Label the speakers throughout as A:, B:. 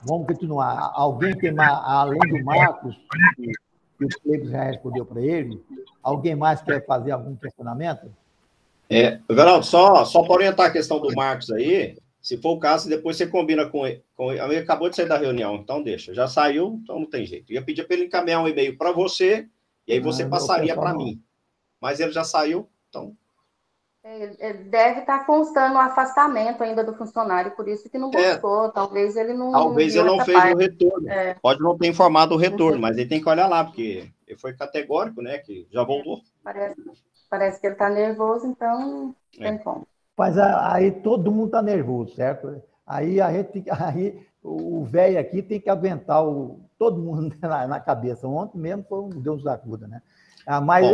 A: Vamos continuar. Alguém tem mais, além do Marcos, que o Cleber já respondeu para ele, alguém mais quer fazer algum questionamento?
B: Everaldo, só para orientar a questão do Marcos aí, se for o caso, depois você combina com ele. Ele acabou de sair da reunião, então deixa. Já saiu, então não tem jeito. Eu ia pedir para ele encaminhar um e-mail para você, e aí você passaria para mim. Mas ele já saiu, então...
C: Ele deve estar constando o afastamento ainda do funcionário, por isso que não buscou. Talvez ele não
B: Talvez ele não fez o retorno. Pode não ter informado o retorno, mas ele tem que olhar lá, porque ele foi categórico, né? Que já voltou.
C: Parece que ele está nervoso, então não tem como.
A: Mas aí todo mundo está nervoso, certo? Aí o velho aqui tem que aguentar todo mundo na cabeça. Ontem mesmo foi um Deus da acuda, né? Mas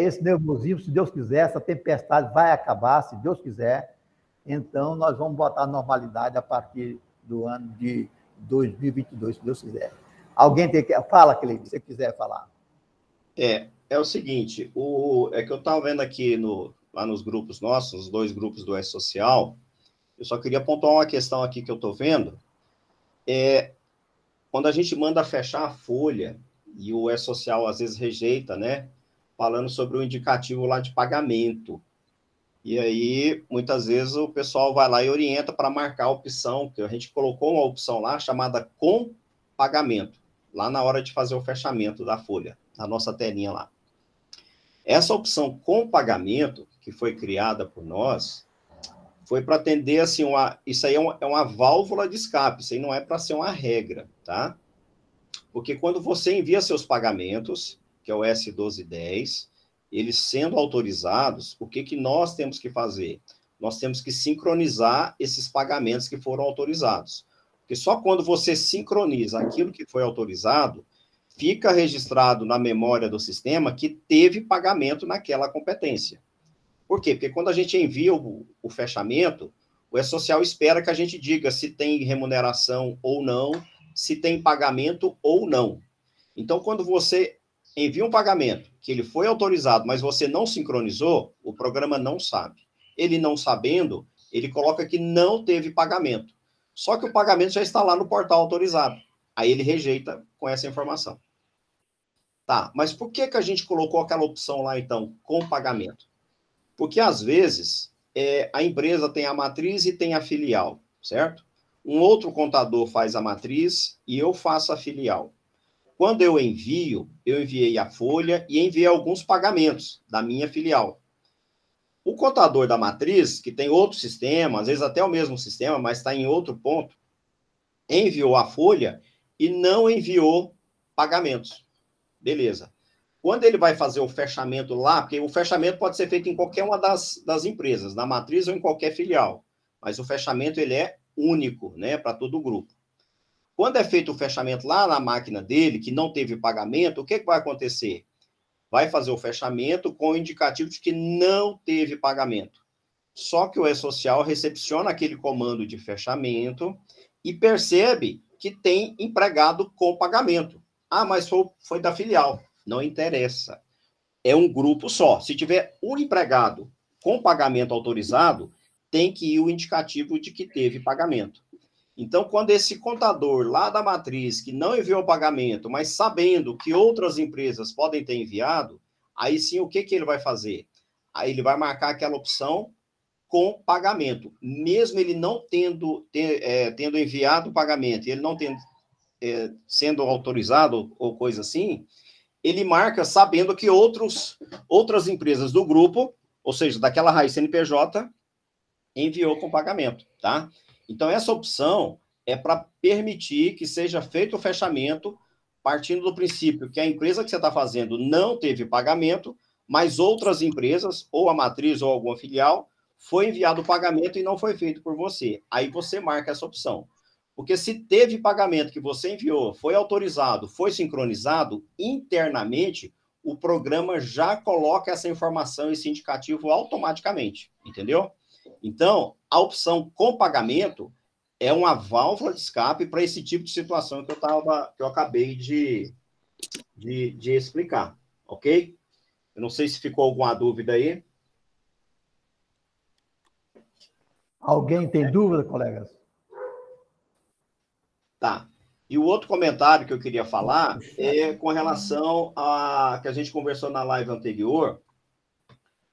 A: esse nervosismo, se Deus quiser, essa tempestade vai acabar, se Deus quiser. Então, nós vamos botar a normalidade a partir do ano de 2022, se Deus quiser. Alguém tem que... Fala, Cleide, se você quiser falar.
B: É o seguinte, é que eu estava vendo aqui lá nos grupos nossos, os 2 grupos do S-Social, eu só queria pontuar uma questão aqui que eu estou vendo. Quando a gente manda fechar a folha, e o S-Social às vezes rejeita, né? Falando sobre o indicativo lá de pagamento. E aí, muitas vezes, o pessoal vai lá e orienta para marcar a opção, que a gente colocou uma opção lá chamada com pagamento, lá na hora de fazer o fechamento da folha, na nossa telinha lá. Essa opção com pagamento, que foi criada por nós, foi para atender, assim, isso aí é uma válvula de escape, isso aí não é para ser uma regra, tá? Porque quando você envia seus pagamentos, que é o S1210, eles sendo autorizados, o que nós temos que fazer? Nós temos que sincronizar esses pagamentos que foram autorizados. Porque só quando você sincroniza aquilo que foi autorizado, fica registrado na memória do sistema que teve pagamento naquela competência. Por quê? Porque quando a gente envia o fechamento, o E-Social espera que a gente diga se tem remuneração ou não, se tem pagamento ou não. Então, quando você envia um pagamento que ele foi autorizado, mas você não sincronizou, o programa não sabe. Ele não sabendo, ele coloca que não teve pagamento. Só que o pagamento já está lá no portal autorizado. Aí ele rejeita com essa informação. Tá, mas por que a gente colocou aquela opção lá, então, com pagamento? Porque, às vezes, a empresa tem a matriz e tem a filial, certo? Um outro contador faz a matriz e eu faço a filial. Quando eu enviei a folha e enviei alguns pagamentos da minha filial. O contador da matriz, que tem outro sistema, às vezes até o mesmo sistema, mas está em outro ponto, enviou a folha e não enviou pagamentos. Beleza. Quando ele vai fazer o fechamento lá, porque o fechamento pode ser feito em qualquer uma das empresas, na matriz ou em qualquer filial, mas o fechamento ele é único, né, para todo o grupo. Quando é feito o fechamento lá na máquina dele, que não teve pagamento, o que vai acontecer? Vai fazer o fechamento com o indicativo de que não teve pagamento. Só que o E-Social recepciona aquele comando de fechamento e percebe que tem empregado com pagamento. Ah, mas foi da filial. Não interessa. É um grupo só. Se tiver um empregado com pagamento autorizado, tem que ir o indicativo de que teve pagamento. Então, quando esse contador lá da matriz, que não enviou o pagamento, mas sabendo que outras empresas podem ter enviado, aí sim, o que ele vai fazer? Aí ele vai marcar aquela opção com pagamento. Mesmo ele não tendo enviado o pagamento, ele não sendo autorizado ou coisa assim, ele marca sabendo que outras empresas do grupo, ou seja, daquela raiz CNPJ, enviou com pagamento, tá? Então, essa opção é para permitir que seja feito o fechamento partindo do princípio que a empresa que você está fazendo não teve pagamento, mas outras empresas, ou a matriz ou alguma filial, foi enviado o pagamento e não foi feito por você. Aí você marca essa opção. Porque se teve pagamento que você enviou, foi autorizado, foi sincronizado, internamente, o programa já coloca essa informação, esse indicativo automaticamente, entendeu? Então, a opção com pagamento é uma válvula de escape para esse tipo de situação que eu acabei de explicar, ok? Eu não sei se ficou alguma dúvida aí.
A: Alguém tem dúvida, colegas?
B: Tá. E o outro comentário que eu queria falar é com relação a que a gente conversou na live anterior,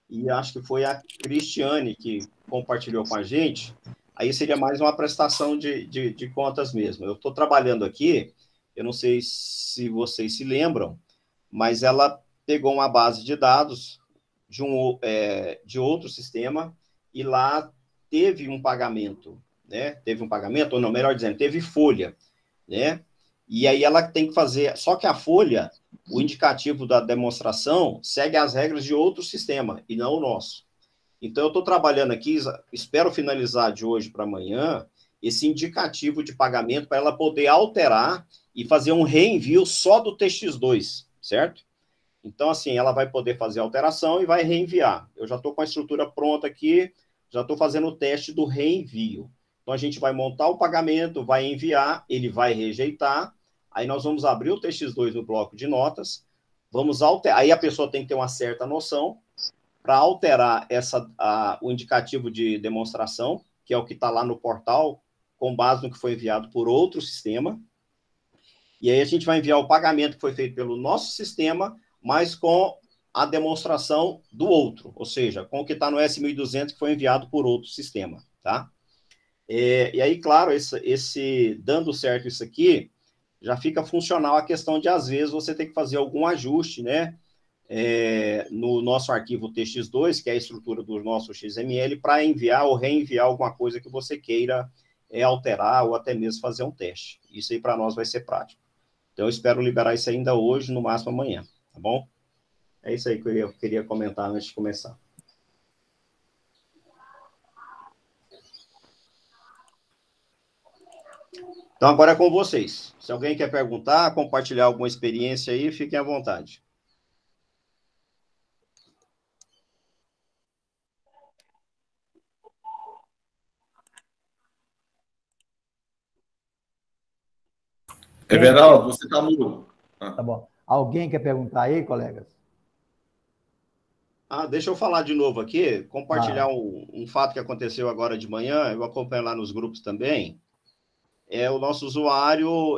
B: e acho que foi a Cristiane que compartilhou com a gente. Aí seria mais uma prestação de contas mesmo. Eu estou trabalhando aqui, eu não sei se vocês se lembram, mas ela pegou uma base de dados de outro sistema e lá teve um pagamento, né? Teve um pagamento, ou não, melhor dizendo, teve folha, né? E aí ela tem que fazer, só que a folha, o indicativo da demonstração segue as regras de outro sistema e não o nosso. Então eu estou trabalhando aqui, espero finalizar de hoje para amanhã esse indicativo de pagamento para ela poder alterar e fazer um reenvio só do TX2, certo? Então, assim, ela vai poder fazer a alteração e vai reenviar. Eu já estou com a estrutura pronta aqui, já estou fazendo o teste do reenvio. Então, a gente vai montar o pagamento, vai enviar, ele vai rejeitar, aí nós vamos abrir o TX2 no bloco de notas, vamos alterar, aí a pessoa tem que ter uma certa noção para alterar o indicativo de demonstração, que é o que está lá no portal, com base no que foi enviado por outro sistema, e aí a gente vai enviar o pagamento que foi feito pelo nosso sistema, mas com a demonstração do outro, ou seja, com o que está no S1200 que foi enviado por outro sistema, tá? E aí, claro, dando certo isso aqui, já fica funcional a questão de, às vezes, você ter que fazer algum ajuste, né? No nosso arquivo TX2, que é a estrutura do nosso XML, para enviar ou reenviar alguma coisa que você queira alterar ou até mesmo fazer um teste. Isso aí para nós vai ser prático. Então, eu espero liberar isso ainda hoje, no máximo amanhã, tá bom? É isso aí que eu queria comentar antes de começar. Então, agora é com vocês. Se alguém quer perguntar, compartilhar alguma experiência aí, fiquem à vontade.
D: Everaldo, você está mudo.
A: Tá bom. Alguém quer perguntar aí, colegas?
B: Deixa eu falar de novo aqui, compartilhar um fato que aconteceu agora de manhã, eu acompanho lá nos grupos também. O nosso usuário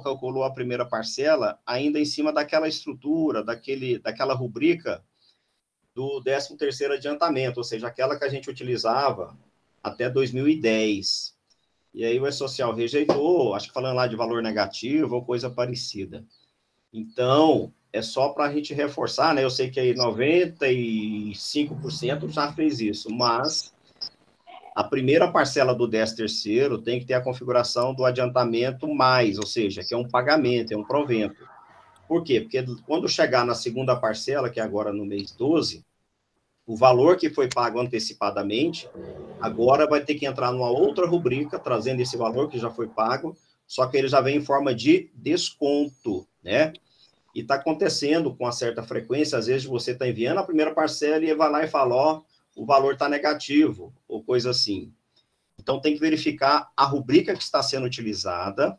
B: calculou a primeira parcela, ainda em cima daquela estrutura, daquela rubrica do 13º adiantamento, ou seja, aquela que a gente utilizava até 2010. E aí o E-Social rejeitou, acho que falando lá de valor negativo ou coisa parecida. Então, é só para a gente reforçar, né? Eu sei que aí 95% já fez isso, mas a primeira parcela do 13º tem que ter a configuração do adiantamento mais, ou seja, que é um pagamento, é um provento. Por quê? Porque quando chegar na segunda parcela, que é agora no mês 12, o valor que foi pago antecipadamente, agora vai ter que entrar numa outra rubrica, trazendo esse valor que já foi pago, só que ele já vem em forma de desconto, né? E está acontecendo com uma certa frequência, às vezes você está enviando a primeira parcela e vai lá e fala, ó, o valor está negativo, ou coisa assim. Então, tem que verificar a rubrica que está sendo utilizada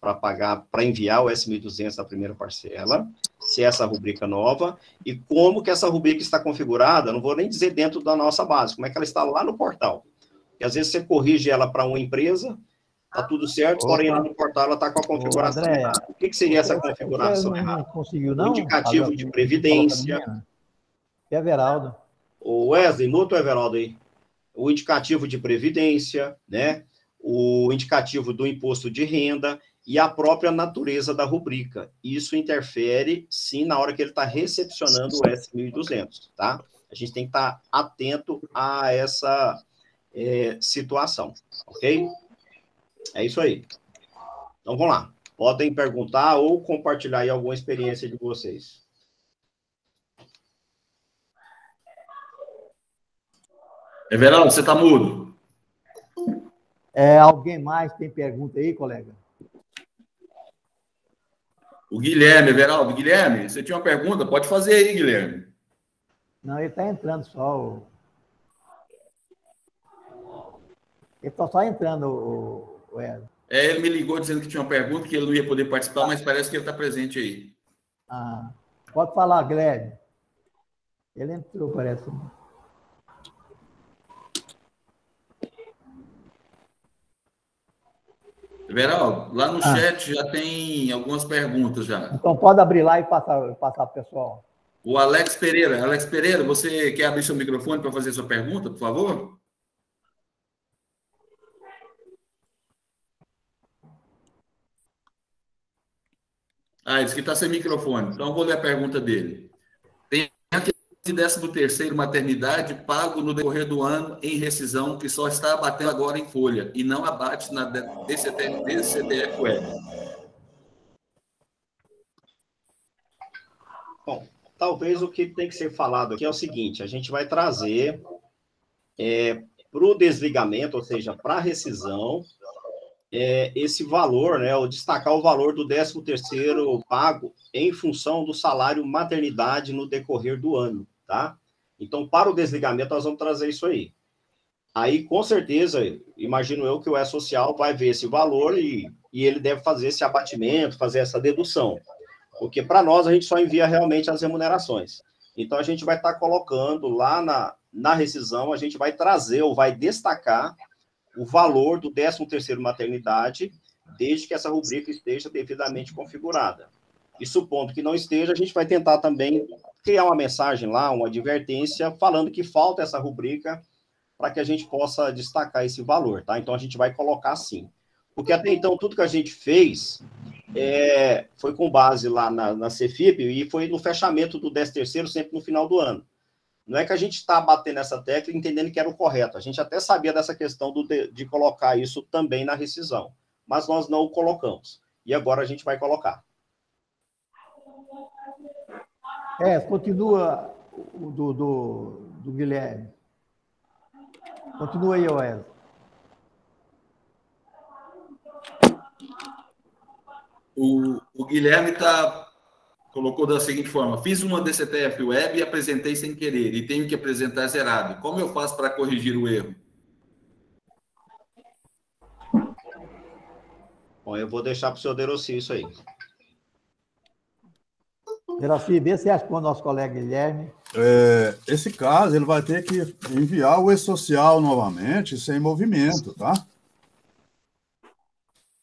B: para enviar o S1200 da primeira parcela, se é essa rubrica nova, e como que essa rubrica está configurada, não vou nem dizer dentro da nossa base, como é que ela está lá no portal. Porque às vezes você corrige ela para uma empresa, está tudo certo, porém lá no portal ela está com a configuração errada. O que seria essa configuração errada?
A: Não conseguiu,
B: O
A: não?
B: indicativo de previdência.
A: É Everaldo.
B: O Wesley, muta o Everaldo aí. O indicativo de previdência, né? O indicativo do imposto de renda e a própria natureza da rubrica. Isso interfere, sim, na hora que ele está recepcionando o S1200, tá? A gente tem que estar atento a essa situação, ok? É isso aí. Então, vamos lá. Podem perguntar ou compartilhar aí alguma experiência de vocês.
D: Everaldo, você está mudo.
A: Alguém mais tem pergunta aí, colega?
D: O Guilherme, Everaldo. Guilherme, você tinha uma pergunta? Pode fazer aí, Guilherme.
A: Não, ele está entrando só. Ele está só entrando, o Ed.
D: Ele me ligou dizendo que tinha uma pergunta, que ele não ia poder participar, mas parece que ele está presente aí.
A: Pode falar, Guilherme. Ele entrou, parece.
D: Everaldo, lá no chat já tem algumas perguntas já.
A: Então pode abrir lá e passar para o pessoal.
D: O Alex Pereira, você quer abrir seu microfone para fazer sua pergunta, por favor? Ele disse que está sem microfone. Então, eu vou ler a pergunta dele. Tem aquele 13º maternidade pago no decorrer do ano em rescisão que só está abatendo agora em folha e não abate na DCTF Web.
B: Bom, talvez o que tem que ser falado aqui é o seguinte, a gente vai trazer para o desligamento, ou seja, para a rescisão, esse valor, né, ou destacar o valor do 13º pago em função do salário maternidade no decorrer do ano, tá? Então, para o desligamento, nós vamos trazer isso aí. Aí, com certeza, imagino eu que o E-Social vai ver esse valor e ele deve fazer esse abatimento, fazer essa dedução. Porque, para nós, a gente só envia realmente as remunerações. Então, a gente vai estar colocando lá na rescisão, a gente vai trazer ou vai destacar o valor do 13º maternidade, desde que essa rubrica esteja devidamente configurada. E supondo que não esteja, a gente vai tentar também criar uma mensagem lá, uma advertência, falando que falta essa rubrica para que a gente possa destacar esse valor, tá? Então, a gente vai colocar sim. Porque até então, tudo que a gente fez foi com base lá na Cefip e foi no fechamento do 13º, sempre no final do ano. Não é que a gente está batendo essa tecla entendendo que era o correto. A gente até sabia dessa questão de colocar isso também na rescisão. Mas nós não o colocamos. E agora a gente vai colocar.
A: Continua o do Guilherme. Continua aí, Oésio.
D: O Guilherme colocou da seguinte forma: fiz uma DCTF Web e apresentei sem querer, e tenho que apresentar zerado. Como eu faço para corrigir o erro?
B: Bom, eu vou deixar para o senhor Deroci isso aí.
A: Deroci, vê se responde o nosso colega Guilherme.
E: Esse caso, ele vai ter que enviar o E-Social novamente, sem movimento, tá?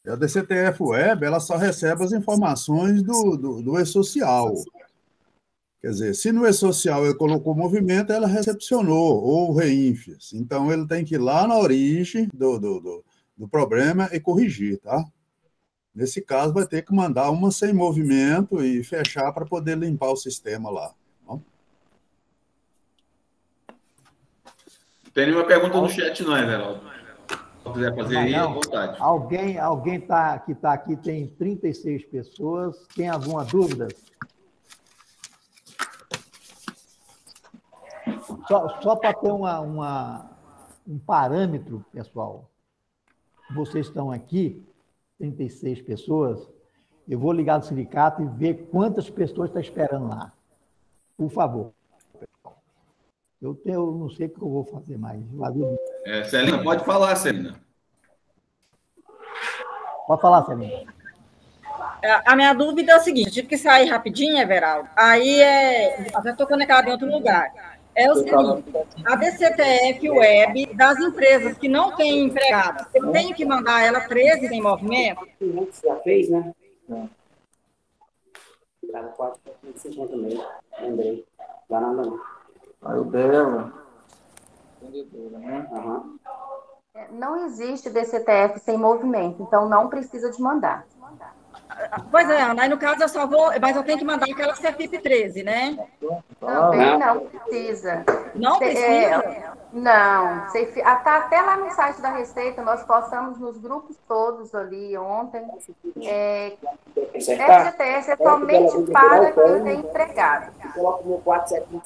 E: A DCTF Web, ela só recebe as informações do E-Social. Quer dizer, se no E-Social ele colocou movimento, ela recepcionou, ou reinfes. Então, ele tem que ir lá na origem do problema e corrigir, tá? Nesse caso, vai ter que mandar uma sem movimento e fechar para poder limpar o sistema lá. Tá?
D: Tem nenhuma pergunta no chat, não, Everaldo? Se quiser fazer aí, à vontade.
A: Alguém que está aqui, tem 36 pessoas. Tem alguma dúvida? Só para ter um parâmetro, pessoal, vocês estão aqui, 36 pessoas, eu vou ligar no sindicato e ver quantas pessoas estão esperando lá. Por favor. Eu não sei o que eu vou fazer mais.
D: Celina, pode falar, Celina.
A: Pode falar, Celina.
F: A minha dúvida é o seguinte: tive que sair rapidinho, Everaldo. Aí já estou conectado em outro lugar. É o seguinte: a DCTF Web das empresas que não têm empregados, eu tenho que mandar ela 13 em movimento?
G: Você já fez, né? Cada 450 mesmo. Lembrei. Lá nada não.
H: Aí o dela. Vendedora, né?
G: Aham.
C: Não existe DCTF sem movimento, então não precisa de mandar.
F: Pois é, Ana, aí no caso eu só vou, mas eu tenho que mandar aquela CFIP 13, né?
C: Também não precisa.
F: Não precisa?
C: Não. Até lá no site da Receita, nós postamos nos grupos todos ali ontem. FGTS é somente para quem tem empregado.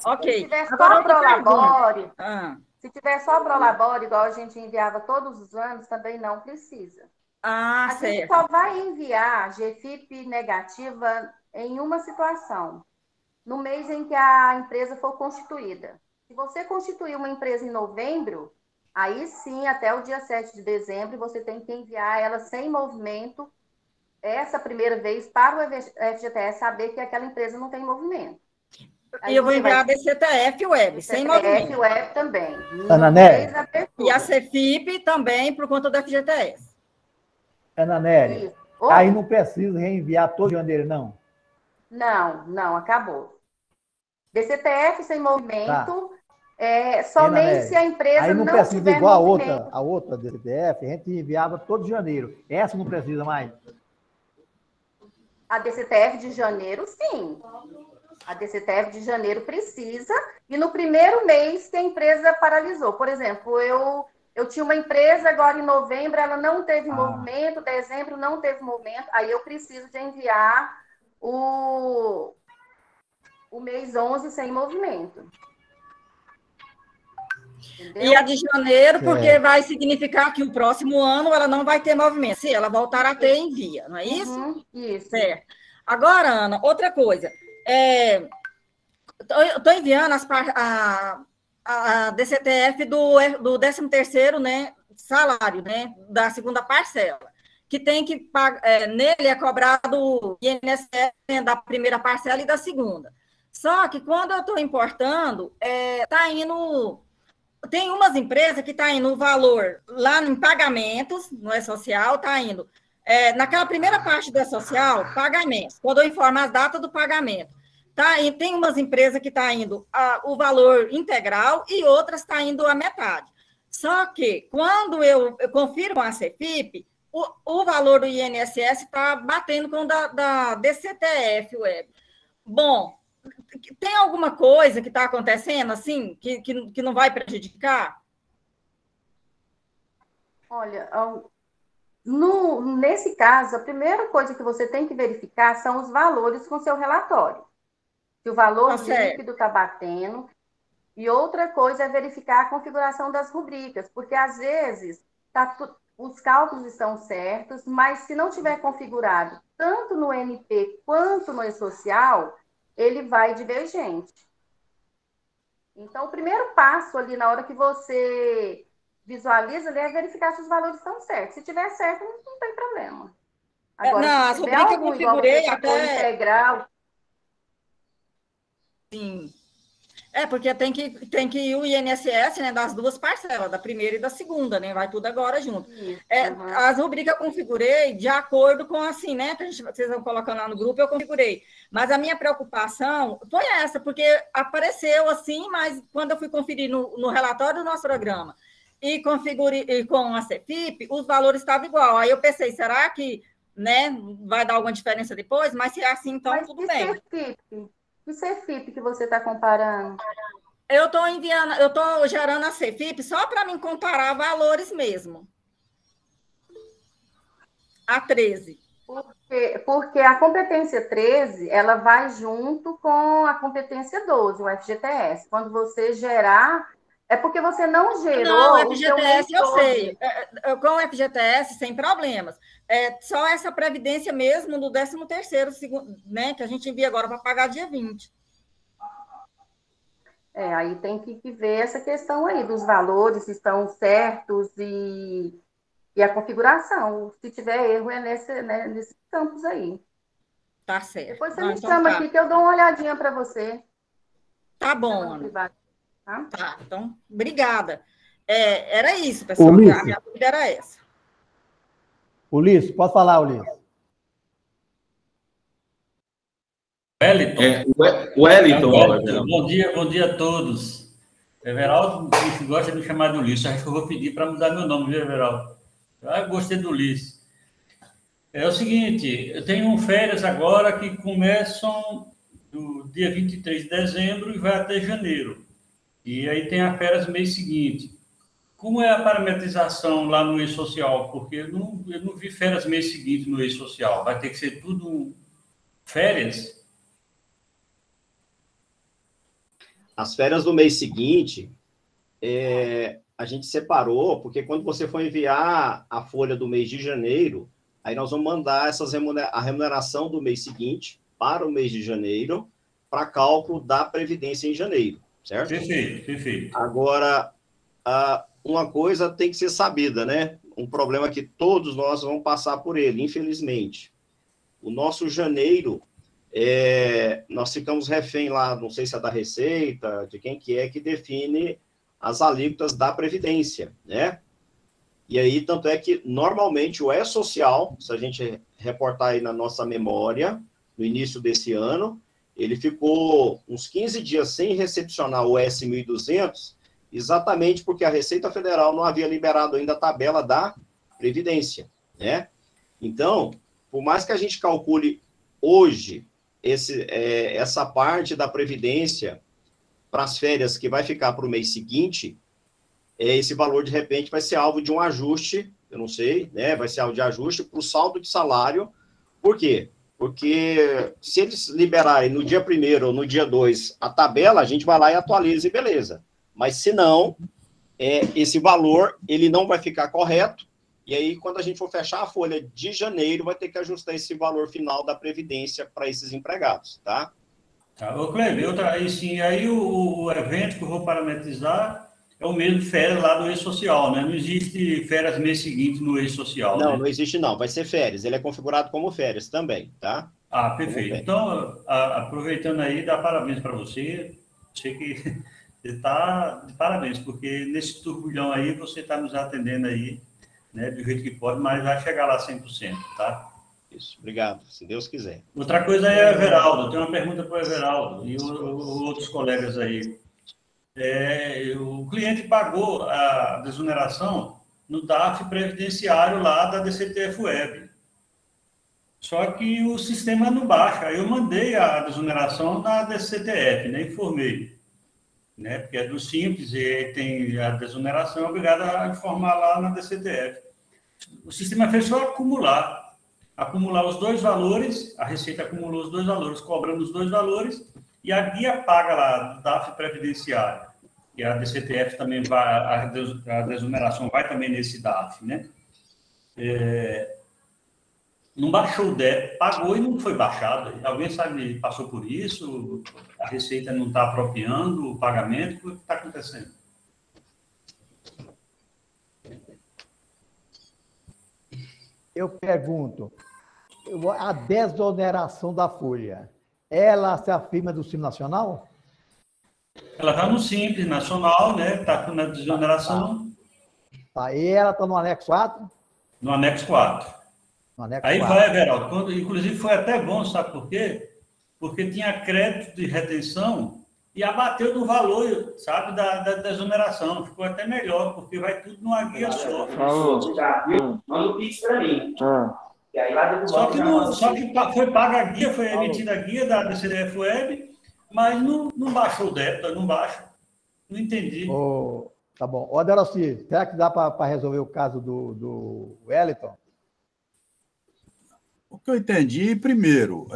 F: Ok.
C: Se tiver só prolabore, se tiver só prolabore, igual a gente enviava todos os anos, também não precisa. A gente só vai enviar GFIP negativa em uma situação, no mês em que a empresa for constituída. Se você constituir uma empresa em novembro, aí sim, até o dia 7 de dezembro, você tem que enviar ela sem movimento, essa primeira vez, para o FGTS saber que aquela empresa não tem movimento.
F: E eu vou enviar a DCTF Web, sem movimento.
C: DCTF Web também.
F: E a CFIP também, por conta do FGTS.
A: Ana Nélia, aí não precisa reenviar todo janeiro, não?
C: Não, acabou. DCTF sem movimento,
A: Tá.
C: somente se a empresa
A: aí não
C: não
A: precisa
C: tiver
A: igual
C: movimento.
A: a outra DCTF, a gente enviava todo janeiro. Essa não precisa mais?
C: A DCTF de janeiro, sim. A DCTF de janeiro precisa, e no primeiro mês que a empresa paralisou. Por exemplo, eu tinha uma empresa agora em novembro, ela não teve movimento, dezembro não teve movimento, aí eu preciso de enviar o mês 11 sem movimento. Entendeu?
F: E a de janeiro, porque vai significar que o próximo ano ela não vai ter movimento. Se ela voltar a ter, envia, não é isso?
C: Isso.
F: Certo. Agora, Ana, outra coisa. Estou enviando a DCTF do 13º, né, salário, né, da segunda parcela, que tem que pagar, nele é cobrado o INSS, né, da primeira parcela e da segunda. Só que quando eu estou importando, está indo... Tem umas empresas que está indo o valor lá em pagamentos, no E-Social, está indo... naquela primeira parte do E-Social, pagamentos, quando eu informo as datas do pagamento. Tá? E tem umas empresas que está indo o valor integral e outras está indo a metade. Só que, quando eu confirmo a CEFIP, o valor do INSS está batendo com o da DCTF Web. Bom, tem alguma coisa que está acontecendo, assim, que não vai prejudicar?
C: Olha, nesse caso, a primeira coisa que você tem que verificar são os valores com seu relatório. Se o valor líquido está batendo. E outra coisa é verificar a configuração das rubricas, porque às vezes os cálculos estão certos, mas se não tiver configurado tanto no NP quanto no E-Social, ele vai divergente. Então, o primeiro passo ali, na hora que você visualiza, é verificar se os valores estão certos. Se tiver certo, não tem problema. Agora,
F: não, as rubricas eu configurei até...
C: integral...
F: Sim. Porque tem que ir o INSS, né, das duas parcelas, da primeira e da segunda, né? Vai tudo agora junto. As rubricas eu configurei de acordo com assim, né? Que vocês vão colocando lá no grupo, eu configurei. Mas a minha preocupação foi essa, porque apareceu assim, mas quando eu fui conferir no relatório do nosso programa e configurei com a CEFIP, os valores estavam igual. Aí eu pensei, será que, né, vai dar alguma diferença depois? Mas se é assim, então tudo bem.
C: Que CEFIP que você está comparando?
F: Eu estou gerando a CEFIP só para me comparar valores mesmo. A 13.
C: Porque a competência 13, ela vai junto com a competência 12, o FGTS. Quando você gerar, é porque você não gerou...
F: Não, o FGTS eu sei. Com o FGTS, sem problemas. Só essa previdência mesmo do 13º, né, que a gente envia agora para pagar dia 20.
C: Aí tem que ver essa questão aí dos valores, se estão certos e a configuração. Se tiver erro, nesses campos aí.
F: Tá certo.
C: Depois você me chama aqui que eu dou uma olhadinha para você.
F: Tá bom, Ana. Tá, então, obrigada. Era isso, pessoal.
A: Ulisses.
F: A minha dúvida era essa.
A: Ulisses, pode falar, Ulisses.
I: Wellington. Bom dia a todos. Everaldo gosta de me chamar de Ulisses. Acho que eu vou pedir para mudar meu nome, viu, Everaldo? Eu gostei do Ulisses. É o seguinte, eu tenho férias agora que começam do dia 23 de dezembro e vai até janeiro. E aí tem a férias no mês seguinte. Como é a parametrização lá no E-Social? Porque eu não vi férias no mês seguinte no E-Social. Vai ter que ser tudo férias?
B: As férias do mês seguinte, a gente separou, porque quando você for enviar a folha do mês de janeiro, aí nós vamos mandar a remuneração do mês seguinte para o mês de janeiro, para cálculo da Previdência em janeiro, certo?
I: Perfeito.
B: Agora, uma coisa tem que ser sabida, né? Um problema que todos nós vamos passar por ele, infelizmente. O nosso janeiro, nós ficamos refém lá, não sei se é da Receita, de quem que define as alíquotas da Previdência, né? E aí, tanto é que, normalmente, o E-Social, se a gente reportar aí na nossa memória, no início desse ano, ele ficou uns 15 dias sem recepcionar o S.1200, exatamente porque a Receita Federal não havia liberado ainda a tabela da Previdência, né? Então, por mais que a gente calcule hoje essa parte da Previdência para as férias que vai ficar para o mês seguinte, esse valor, de repente, vai ser alvo de um ajuste, eu não sei, né? Vai ser alvo de ajuste para o saldo de salário. Por quê? Porque se eles liberarem no dia 1º ou no dia 2 a tabela, a gente vai lá e atualiza e beleza. Mas se não, esse valor ele não vai ficar correto, e aí quando a gente for fechar a folha de janeiro, vai ter que ajustar esse valor final da Previdência para esses empregados, tá?
I: Tá, ô Cleber, aí o evento que eu vou parametrizar é o mesmo férias lá do E-Social, né? Não existe férias mês seguinte no E-Social,
B: Não,
I: né?
B: não existe não, vai ser férias, ele é configurado como férias também, tá?
I: Ah, perfeito. Então, aproveitando aí, dá parabéns para você, sei que você está de parabéns, porque nesse turbilhão aí você está nos atendendo aí, né, do jeito que pode, mas vai chegar lá 100%, tá?
B: Isso, obrigado, se Deus quiser.
I: Outra coisa é Everaldo, eu tenho uma pergunta para o Everaldo e outros colegas aí. O cliente pagou a desoneração no DAF previdenciário lá da DCTF-Web. Só que o sistema não baixa. Eu mandei a desoneração na DCTF, né? Informei. Né? Porque é do Simples e tem a desoneração, é obrigado a informar lá na DCTF. O sistema fez só acumular os dois valores, a Receita acumulou os dois valores, cobrando os dois valores, e a guia paga lá do DAF previdenciário. E a DCTF também vai, a desoneração vai também nesse DAF, né? Não baixou o débito, pagou e não foi baixado. Alguém sabe, passou por isso? A Receita não está apropriando o pagamento? O que está acontecendo?
A: Eu pergunto, a desoneração da folha, ela se afirma do Simples Nacional?
I: Ela está no Simples Nacional, né? Está na desoneração.
A: Tá. E ela está no anexo 4?
I: No anexo 4.
A: No anexo
I: Aí
A: 4.
I: vai, Everaldo. Inclusive, foi até bom, sabe por quê? Porque tinha crédito de retenção e abateu do valor, sabe, da desoneração. Ficou até melhor, porque vai tudo numa guia só.
G: Manda o Pix para mim. E aí lá
I: só que foi paga a guia, foi emitida a guia da DCTF-Web, mas não baixou o débito, não baixa. Não entendi.
A: Tá bom. Ô, Adelci, será que dá para resolver o caso do Wellington?
E: O que eu entendi, primeiro,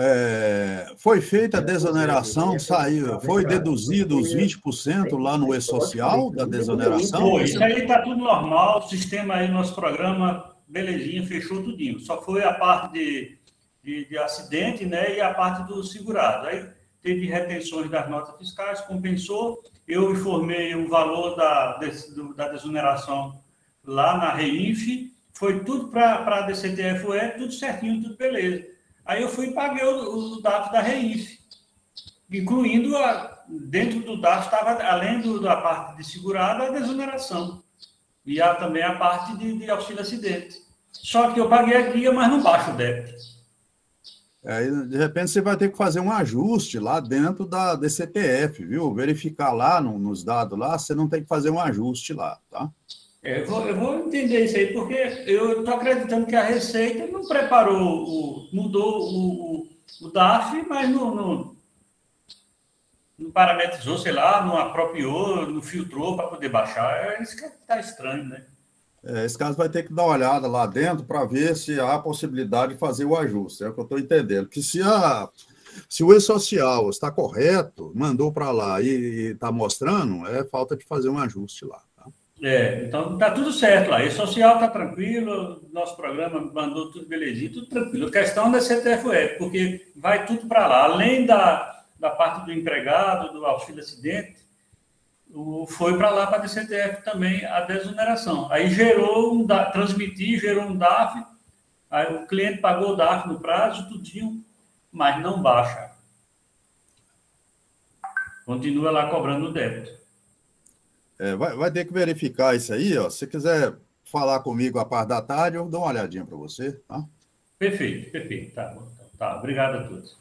E: foi feita a desoneração, foi deduzido os 20% lá no E-Social da desoneração?
I: Isso aí está tudo normal, o sistema aí, nosso programa, belezinha, fechou tudinho. Só foi a parte de acidente, né, e a parte do segurado. Aí teve retenções das notas fiscais, compensou, eu informei o valor da desoneração lá na REINF, foi tudo para a DCTF-Web, tudo certinho, tudo beleza. Aí eu fui e paguei o DAF da REINF, incluindo, dentro do DAF estava, além da parte de segurado, a desoneração. E também a parte de auxílio acidente. Só que eu paguei a guia, mas não baixa o débito.
E: Aí, de repente, você vai ter que fazer um ajuste lá dentro da DCTF, viu? Verificar lá nos dados lá, você não tem que fazer um ajuste lá, tá?
I: Eu vou entender isso aí, porque eu estou acreditando que a Receita não preparou, mudou o DAF, mas não parametrizou, sei lá, não apropriou, não filtrou para poder baixar. Isso que está estranho, né?
E: Esse caso vai ter que dar uma olhada lá dentro para ver se há a possibilidade de fazer o ajuste. É o que eu estou entendendo. Porque se o E-Social está correto, mandou para lá e está mostrando, é falta de fazer um ajuste lá.
I: Então está tudo certo lá. E-Social está tranquilo, nosso programa mandou tudo belezinho, tudo tranquilo. A questão da CTF-Web, porque vai tudo para lá. Além da parte do empregado, do auxílio acidente, foi para lá, para a DCTF também, a desoneração. Aí gerou um DAF, aí o cliente pagou o DAF no prazo, tudinho, mas não baixa. Continua lá cobrando o débito.
E: Vai ter que verificar isso aí, ó. Se quiser falar comigo à parte da tarde, eu dou uma olhadinha para você, tá?
I: Perfeito, perfeito. Tá bom. Tá, obrigado a todos.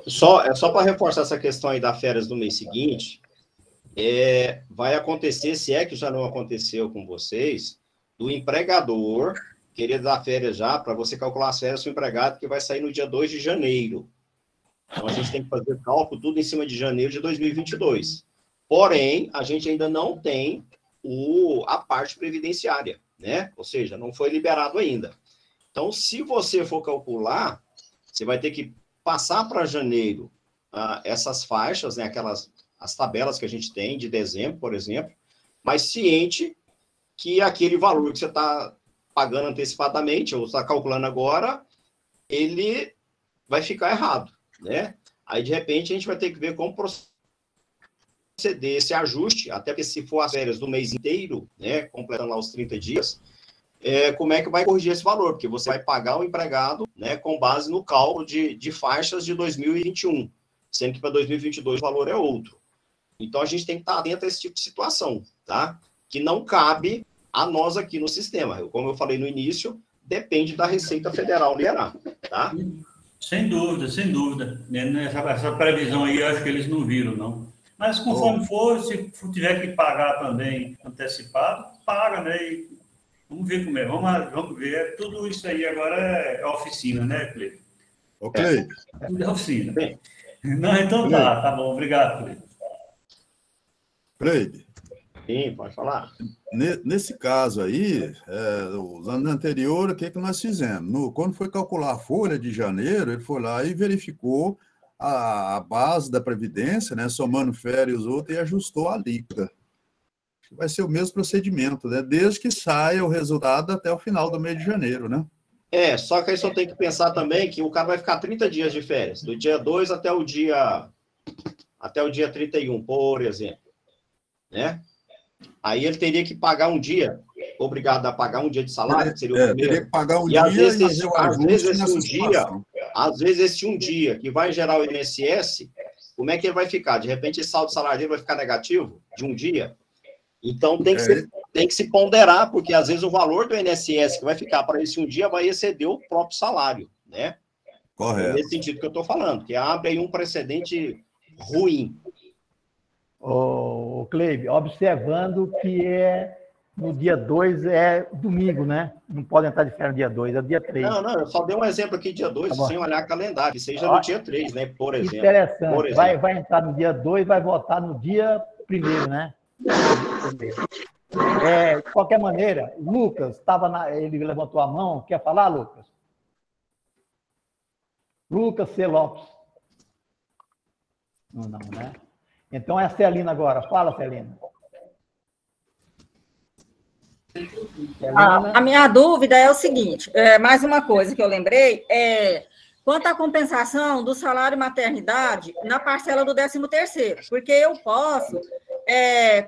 B: Só para reforçar essa questão aí das férias do mês seguinte, vai acontecer, se é que já não aconteceu com vocês, do empregador querer dar férias já, para você calcular as férias do empregado, que vai sair no dia 2 de janeiro. Então, a gente tem que fazer cálculo tudo em cima de janeiro de 2022. Porém, a gente ainda não tem a parte previdenciária, né? Ou seja, não foi liberado ainda. Então, se você for calcular, você vai ter que passar para janeiro essas faixas, né? As tabelas que a gente tem de dezembro, por exemplo, mas ciente que aquele valor que você está pagando antecipadamente, ou está calculando agora, ele vai ficar errado, né? Aí, de repente, a gente vai ter que ver como proceder esse ajuste, até porque se for as férias do mês inteiro, né, completando lá os 30 dias, como é que vai corrigir esse valor? Porque você vai pagar o empregado, né, com base no cálculo de faixas de 2021, sendo que para 2022 o valor é outro. Então, a gente tem que estar atento a esse tipo de situação, tá? Que não cabe a nós aqui no sistema. Como eu falei no início, depende da Receita Federal liberar, tá?
I: Sem dúvida, sem dúvida. Essa previsão aí, eu acho que eles não viram, não. Mas, conforme for, se tiver que pagar também antecipado, paga, né? E vamos ver como é. Vamos ver. Tudo isso aí agora é oficina, né, Cleiton?
E: Ok.
I: Tudo é oficina. Não, então tá bom. Obrigado, Cleiton.
E: Cleide.
B: Sim, pode falar.
E: Nesse caso aí, os anos anteriores, o que nós fizemos? Quando foi calcular a folha de janeiro, ele foi lá e verificou a base da Previdência, né, somando férias e os outros, e ajustou a alíquota. Vai ser o mesmo procedimento, né, desde que saia o resultado até o final do mês de janeiro, né?
B: Só que aí só tem que pensar também que o cara vai ficar 30 dias de férias, do dia 2 até o dia 31, por exemplo, né? Aí ele teria que pagar um dia, obrigado a pagar um dia de salário, que seria o primeiro.
E: Teria que pagar um
B: e
E: dia
B: às vezes esse um dia que vai gerar o INSS, como é que ele vai ficar? De repente, esse saldo salarial vai ficar negativo de um dia? Então, tem que se ponderar, porque às vezes o valor do INSS que vai ficar para esse um dia vai exceder o próprio salário, né?
E: Correto.
B: É nesse sentido que eu estou falando, que abre aí um precedente ruim.
A: O Cleibe, observando que no dia 2 é domingo, né? Não pode entrar de férias no dia 2, é dia 3.
B: Não, eu só dei um exemplo aqui, dia 2, sem olhar calendário, que seja no dia 3, né? Por exemplo.
A: Interessante.
B: Por exemplo.
A: Vai entrar no dia 2, vai votar no dia 1º, né? De qualquer maneira, Lucas, ele levantou a mão. Quer falar, Lucas? Lucas C. Lopes. Não, né? Então é a Celina agora. Fala, Celina.
F: A minha dúvida é o seguinte, mais uma coisa que eu lembrei, quanto à compensação do salário maternidade na parcela do 13º, porque eu posso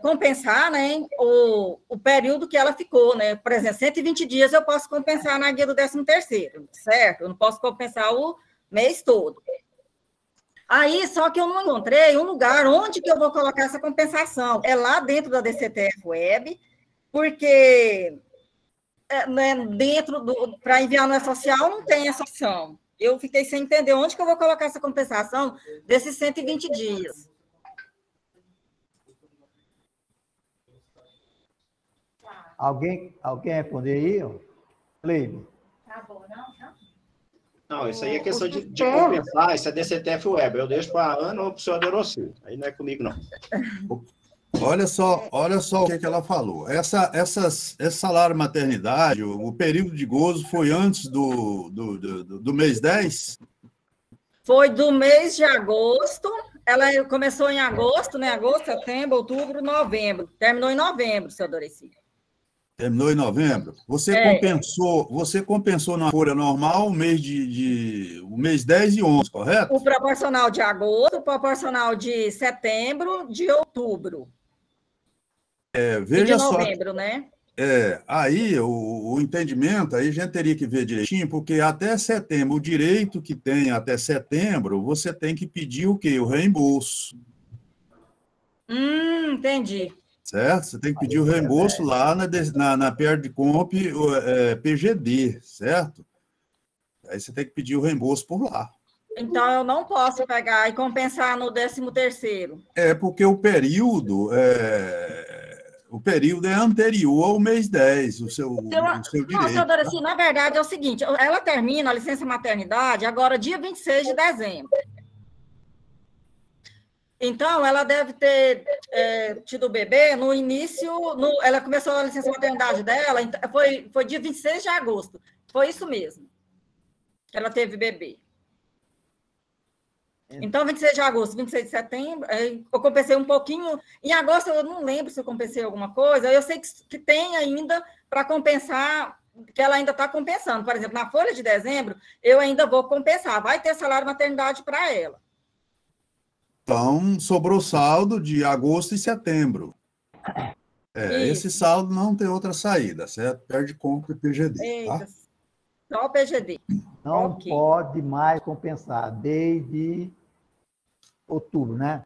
F: compensar, né, o período que ela ficou, né? Por exemplo, 120 dias eu posso compensar na guia do 13º, certo? Eu não posso compensar o mês todo. Aí, só que eu não encontrei um lugar onde que eu vou colocar essa compensação. É lá dentro da DCTF-Web, porque né, para enviar no E-Social não tem essa opção. Eu fiquei sem entender onde que eu vou colocar essa compensação desses 120 dias.
A: Alguém responder aí? Cleibe?
C: Tá bom, não?
B: Não, isso aí é questão de compensar, isso é DCTF-Web. Eu deixo para a Ana ou para o senhor Aderocil. Aí não é comigo, não.
E: Olha só o que ela falou. Esse salário maternidade, o período de gozo foi antes do mês 10?
F: Foi do mês de agosto. Ela começou em agosto, né? Agosto, setembro, outubro, novembro. Terminou em novembro, seu Doreci.
E: Terminou em novembro. Você compensou na folha normal o mês 10 e 11, correto?
F: O proporcional de agosto, o proporcional de setembro, de outubro.
E: Veja
F: e de
E: só,
F: novembro, né?
E: Aí o entendimento, aí a gente teria que ver direitinho, porque até setembro, o direito que tem até setembro, você tem que pedir o quê? O reembolso.
F: Entendi.
E: certo? Você tem que pedir o reembolso lá na Perdcomp PGD, certo? Aí você tem que pedir o reembolso por lá.
F: Então, eu não posso pegar e compensar no 13º.
E: É porque o período é anterior ao mês 10, o seu direito.
F: Não, Doraci, na verdade é o seguinte, ela termina a licença maternidade agora dia 26 de dezembro. Então, ela deve ter tido o bebê no início, ela começou a licença maternidade dela, foi dia 26 de agosto. Foi isso mesmo. Ela teve bebê. Então, 26 de agosto, 26 de setembro, eu compensei um pouquinho. Em agosto, eu não lembro se eu compensei alguma coisa. Eu sei que tem ainda para compensar, que ela ainda está compensando. Por exemplo, na folha de dezembro, eu ainda vou compensar. Vai ter salário maternidade para ela.
E: Então, sobrou saldo de agosto e setembro. Esse saldo não tem outra saída, certo? Perdcomp e PGD.
F: Eita,
E: tá?
F: Só o PGD.
A: Não pode mais compensar desde outubro, né?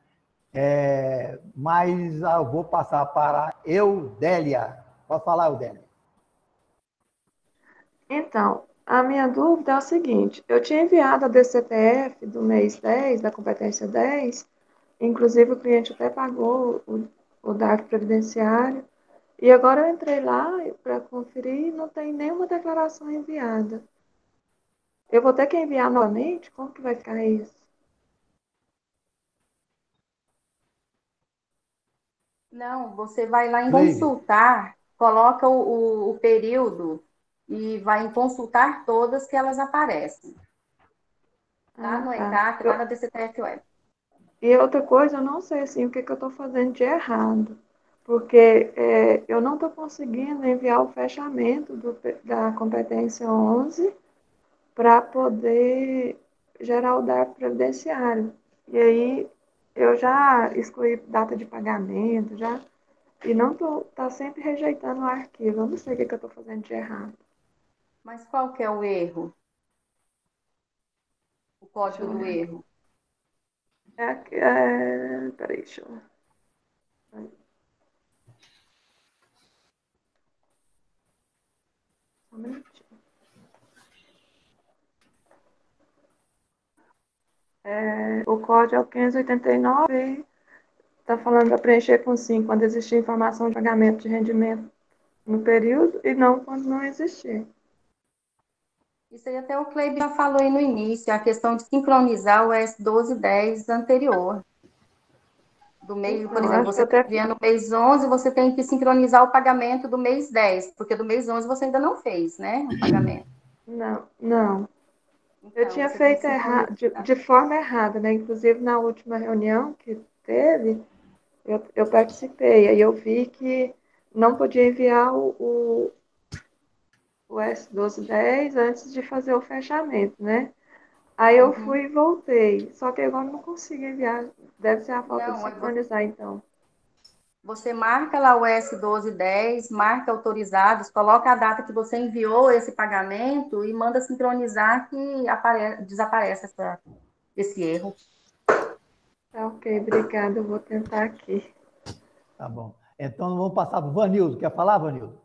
A: Mas eu vou passar para Eudélia. Pode falar, Eudélia.
J: Então, a minha dúvida é o seguinte, eu tinha enviado a DCTF do mês 10, da competência 10, inclusive o cliente até pagou o DARF previdenciário, e agora eu entrei lá para conferir e não tem nenhuma declaração enviada. Eu vou ter que enviar novamente? Como que vai ficar isso?
C: Não, você vai lá em consultar, coloca o período e vai em consultar todas que elas aparecem. Tá? No ECAC, lá na DCTF Web.
J: E outra coisa, eu não sei assim, o que eu estou fazendo de errado. Porque eu não estou conseguindo enviar o fechamento da competência 11 para poder gerar o DARF previdenciário. E aí, eu já excluí data de pagamento, e não tá sempre rejeitando o arquivo. Eu não sei o que eu estou fazendo de errado.
C: Mas qual que é o erro? O código do erro?
J: Peraí, deixa eu... Um minutinho. O código é o 589, está falando para preencher com sim, quando existir informação de pagamento de rendimento no período, e não quando não existir.
C: Isso aí até o Cleibe já falou aí no início, a questão de sincronizar o S1210 anterior. Do mês, por exemplo, você está enviando o mês 11, você tem que sincronizar o pagamento do mês 10, porque do mês 11 você ainda não fez, né, o pagamento.
J: Não. Então, eu tinha feito de forma errada, né? Inclusive, na última reunião que teve, eu participei. Aí eu vi que não podia enviar o S1210 antes de fazer o fechamento, né? Aí eu fui e voltei. Só que agora não consigo enviar. Deve ser a falta de sincronizar, então.
C: Você marca lá o S1210, marca autorizados, coloca a data que você enviou esse pagamento e manda sincronizar que desaparece esse erro.
J: Tá, ok, obrigada. Eu vou tentar aqui.
A: Tá bom. Então, vamos passar para o Vanildo. Quer falar, Vanildo?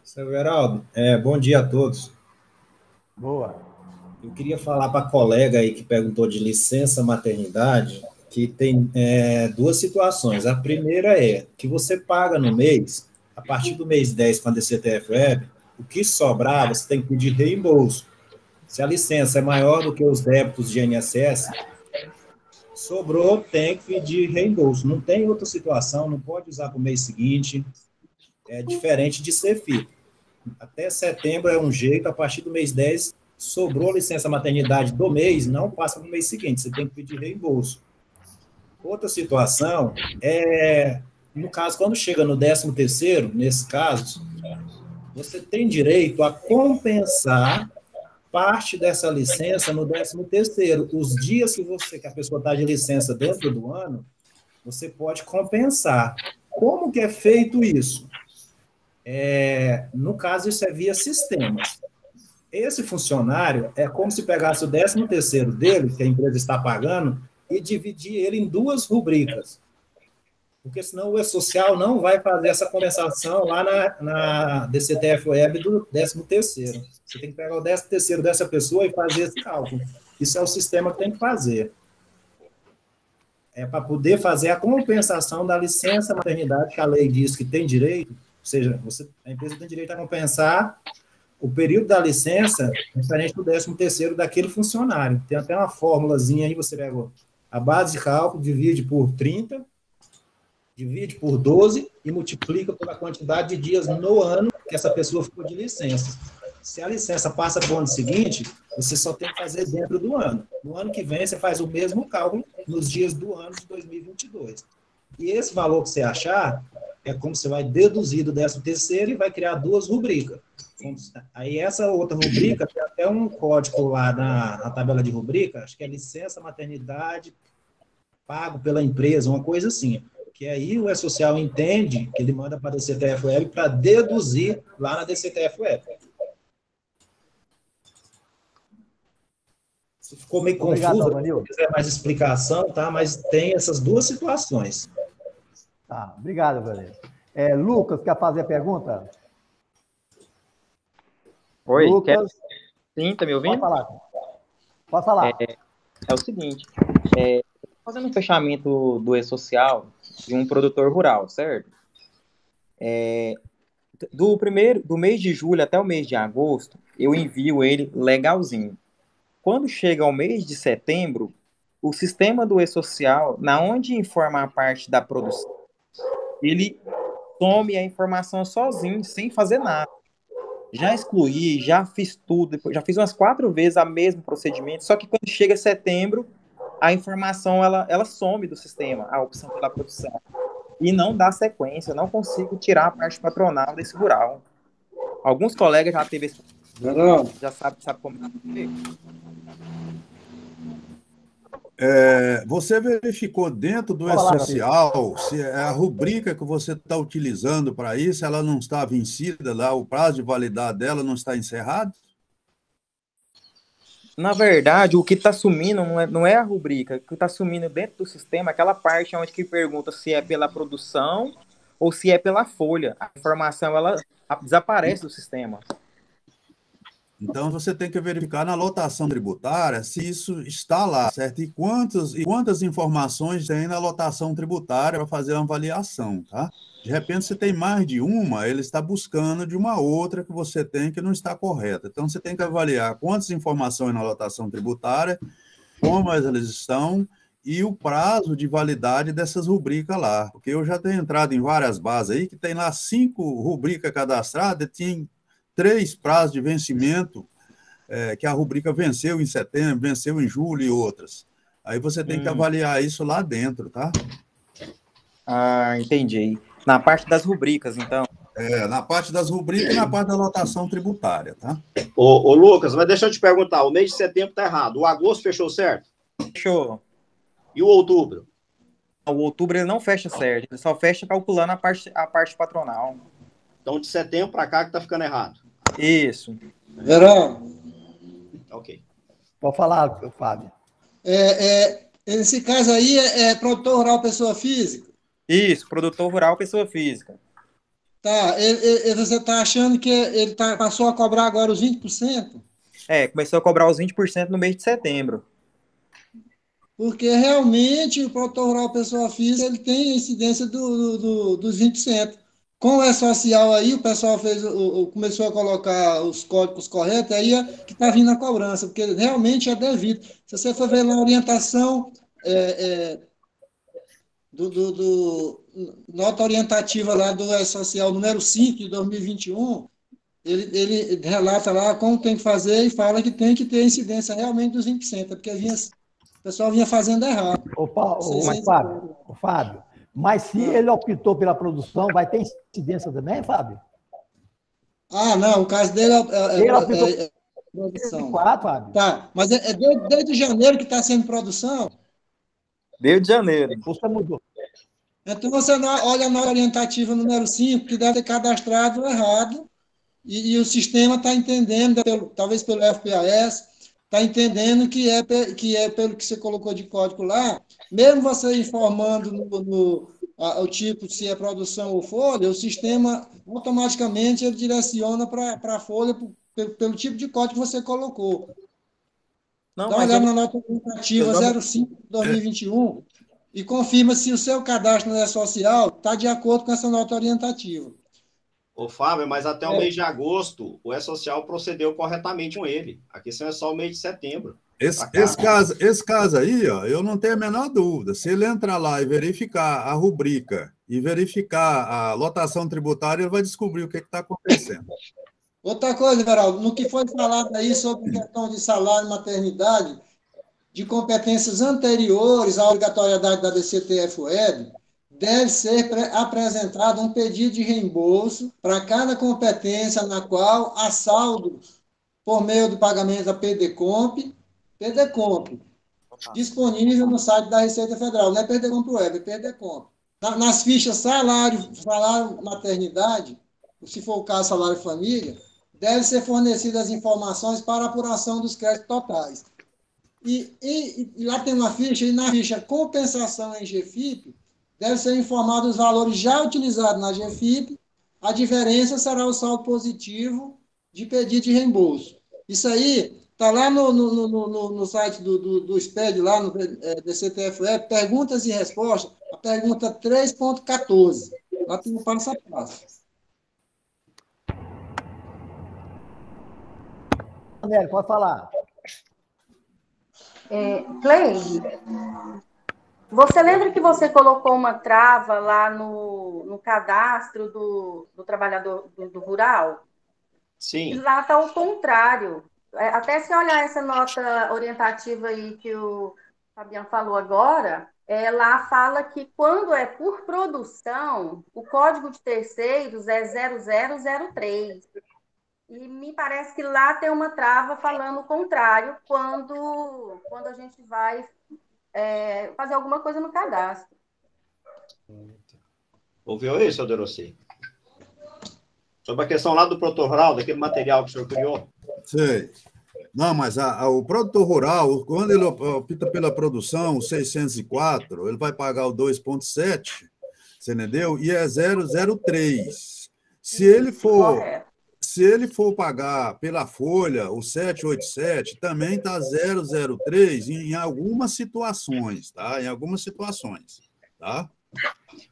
K: Seu Everaldo, bom dia a todos.
A: Boa.
K: Eu queria falar para a colega aí que perguntou de licença maternidade, que tem duas situações. A primeira é que você paga no mês, a partir do mês 10 com a DCTF Web, o que sobrar, você tem que pedir reembolso. Se a licença é maior do que os débitos de INSS, sobrou, tem que pedir reembolso. Não tem outra situação, não pode usar para o mês seguinte, é diferente de CFIP. Até setembro é um jeito, a partir do mês 10, sobrou a licença maternidade do mês, não passa para o mês seguinte, você tem que pedir reembolso. Outra situação no caso, quando chega no 13º, nesse caso, você tem direito a compensar parte dessa licença no 13º. Os dias que a pessoa está de licença dentro do ano, você pode compensar. Como que é feito isso? No caso, isso é via sistemas. Esse funcionário é como se pegasse o 13º dele, que a empresa está pagando, e dividir ele em duas rubricas. porque senão o E-Social não vai fazer essa compensação lá na DCTF-Web do 13º. Você tem que pegar o 13º dessa pessoa e fazer esse cálculo. Isso é o sistema que tem que fazer. É para poder fazer a compensação da licença maternidade, que a lei diz que tem direito, ou seja, a empresa tem direito a compensar o período da licença diferente do 13º daquele funcionário. Tem até uma formulazinha aí, você pega a base de cálculo, divide por 30, divide por 12 e multiplica pela quantidade de dias no ano que essa pessoa ficou de licença. Se a licença passa para o ano seguinte, você só tem que fazer dentro do ano. No ano que vem, você faz o mesmo cálculo nos dias do ano de 2022. E esse valor que você achar, é como você vai deduzir do 13º e vai criar 2 rubricas. Aí essa outra rubrica, tem até um código lá na tabela de rubrica, acho que é licença maternidade pago pela empresa, uma coisa assim. Que aí o E-Social entende que ele manda para a DCTF-Web para deduzir lá na DCTF-Web. Se ficou meio confuso, se quiser mais explicação, tá? Mas tem essas 2 situações.
A: Tá, obrigado, Valério. Lucas, quer fazer a pergunta?
L: Oi,
A: Lucas.
L: Sim, tá me ouvindo?
A: Pode falar.
L: É o seguinte, fazendo um fechamento do E-Social de um produtor rural, certo? Do mês de julho até o mês de agosto, eu envio ele legalzinho. Quando chega ao mês de setembro, o sistema do E-Social, na onde informa a parte da produção, ele some a informação sozinho, sem fazer nada. Já excluí, já fiz tudo, já fiz umas 4 vezes o mesmo procedimento, só que quando chega setembro, a informação ela some do sistema, a opção pela produção. E não dá sequência, eu não consigo tirar a parte patronal desse rural. Alguns colegas já teve esse... Já sabe como
E: você verificou dentro do E-Social se a rubrica que você está utilizando para isso, ela não está vencida lá, o prazo de validade dela não está encerrado?
L: Na verdade, o que está sumindo não é a rubrica, o que está sumindo dentro do sistema é aquela parte onde que pergunta se é pela produção ou se é pela folha. A informação ela desaparece do sistema.
E: Então, você tem que verificar na lotação tributária se isso está lá, certo? E quantas informações tem na lotação tributária para fazer uma avaliação, tá? De repente, você tem mais de uma, ele está buscando de uma outra que você tem que não está correta. Então, você tem que avaliar quantas informações na lotação tributária, como elas estão e o prazo de validade dessas rubricas lá. Porque eu já tenho entrado em várias bases aí que tem lá 5 rubricas cadastradas, tem 3 prazos de vencimento, que a rubrica venceu em setembro, venceu em julho e outras. Aí você tem que avaliar isso lá dentro, tá?
L: Ah, entendi. Na parte das rubricas, então.
E: Na parte das rubricas e na parte da lotação tributária, tá?
B: Ô, Lucas, mas deixa eu te perguntar, o mês de setembro está errado. O agosto fechou certo?
L: Fechou.
B: E o outubro?
L: O outubro ele não fecha certo, ele só fecha calculando a parte patronal.
B: Então, de setembro para cá que está ficando errado.
L: Isso.
H: Verão.
B: Ok.
A: Pode falar, Fábio.
H: Nesse caso aí, produtor rural pessoa física?
L: Isso, produtor rural pessoa física.
H: Tá, você está achando que ele passou a cobrar agora os 20%?
L: Começou a cobrar os 20% no mês de setembro.
H: Porque realmente o produtor rural pessoa física ele tem a incidência dos 20%. Com o E-Social aí, o pessoal começou a colocar os códigos corretos, aí é que está vindo a cobrança, porque realmente é devido. Se você for ver na orientação nota orientativa lá do E-Social número 5 de 2021, ele relata lá como tem que fazer e fala que tem que ter incidência realmente dos 20%, porque o pessoal vinha fazendo errado.
A: Fábio, mas se ele optou pela produção, vai ter incidência também, Fábio?
H: Não, o caso dele
A: ele optou
H: produção.
A: Fábio.
H: Tá, mas desde janeiro que está sendo produção?
L: Desde janeiro.
A: Você mudou.
H: Então, você olha na orientativa número 5, que deve ter cadastrado errado, e o sistema está entendendo, talvez pelo FPAS, está entendendo que é pelo que você colocou de código lá, mesmo você informando o tipo, se é produção ou folha, o sistema automaticamente ele direciona para a folha pelo tipo de código que você colocou. Dá uma olhada na nota orientativa 05/2021 e confirma se o seu cadastro no E-Social está de acordo com essa nota orientativa.
B: Ô, Fábio, mas até o mês de agosto, o E-Social procedeu corretamente com ele. A questão é só o mês de setembro.
E: Esse caso aí, ó, eu não tenho a menor dúvida. Se ele entrar lá e verificar a rubrica e verificar a lotação tributária, ele vai descobrir o que está acontecendo.
H: Outra coisa, Everaldo, no que foi falado aí sobre questão de salário e maternidade, de competências anteriores à obrigatoriedade da DCTF-Web, deve ser apresentado um pedido de reembolso para cada competência na qual há saldo por meio do pagamento da PDComp, disponível no site da Receita Federal. Não é PDComp Web, é PDComp. Nas fichas salário maternidade, se for o caso salário família, deve ser fornecidas as informações para apuração dos créditos totais. E lá tem uma ficha, e na ficha compensação em GFIP, deve ser informado os valores já utilizados na GFIP, a diferença será o saldo positivo de pedido de reembolso. Isso aí está lá no site do SPED, lá no DCTF-Web, perguntas e respostas, a pergunta 3.14. Lá tem o passo a passo.
A: Daniel, pode falar.
C: Cleide, você lembra que você colocou uma trava lá no cadastro do trabalhador do rural?
B: Sim.
C: Lá está o contrário. Até se olhar essa nota orientativa aí que o Fabiano falou agora, lá fala que quando é por produção, o código de terceiros é 0003. E me parece que lá tem uma trava falando o contrário quando a gente vai fazer alguma coisa no cadastro.
B: Ouviu isso, Alderossi? Sobre a questão lá do produtor rural, daquele material que o senhor criou?
E: Sei. Não, mas o produtor rural, quando ele opta pela produção, o 604, ele vai pagar o 2,7, você entendeu? E é 003. Se ele for pagar pela folha, o 787, também está 003 em algumas situações, tá? Em algumas situações, tá?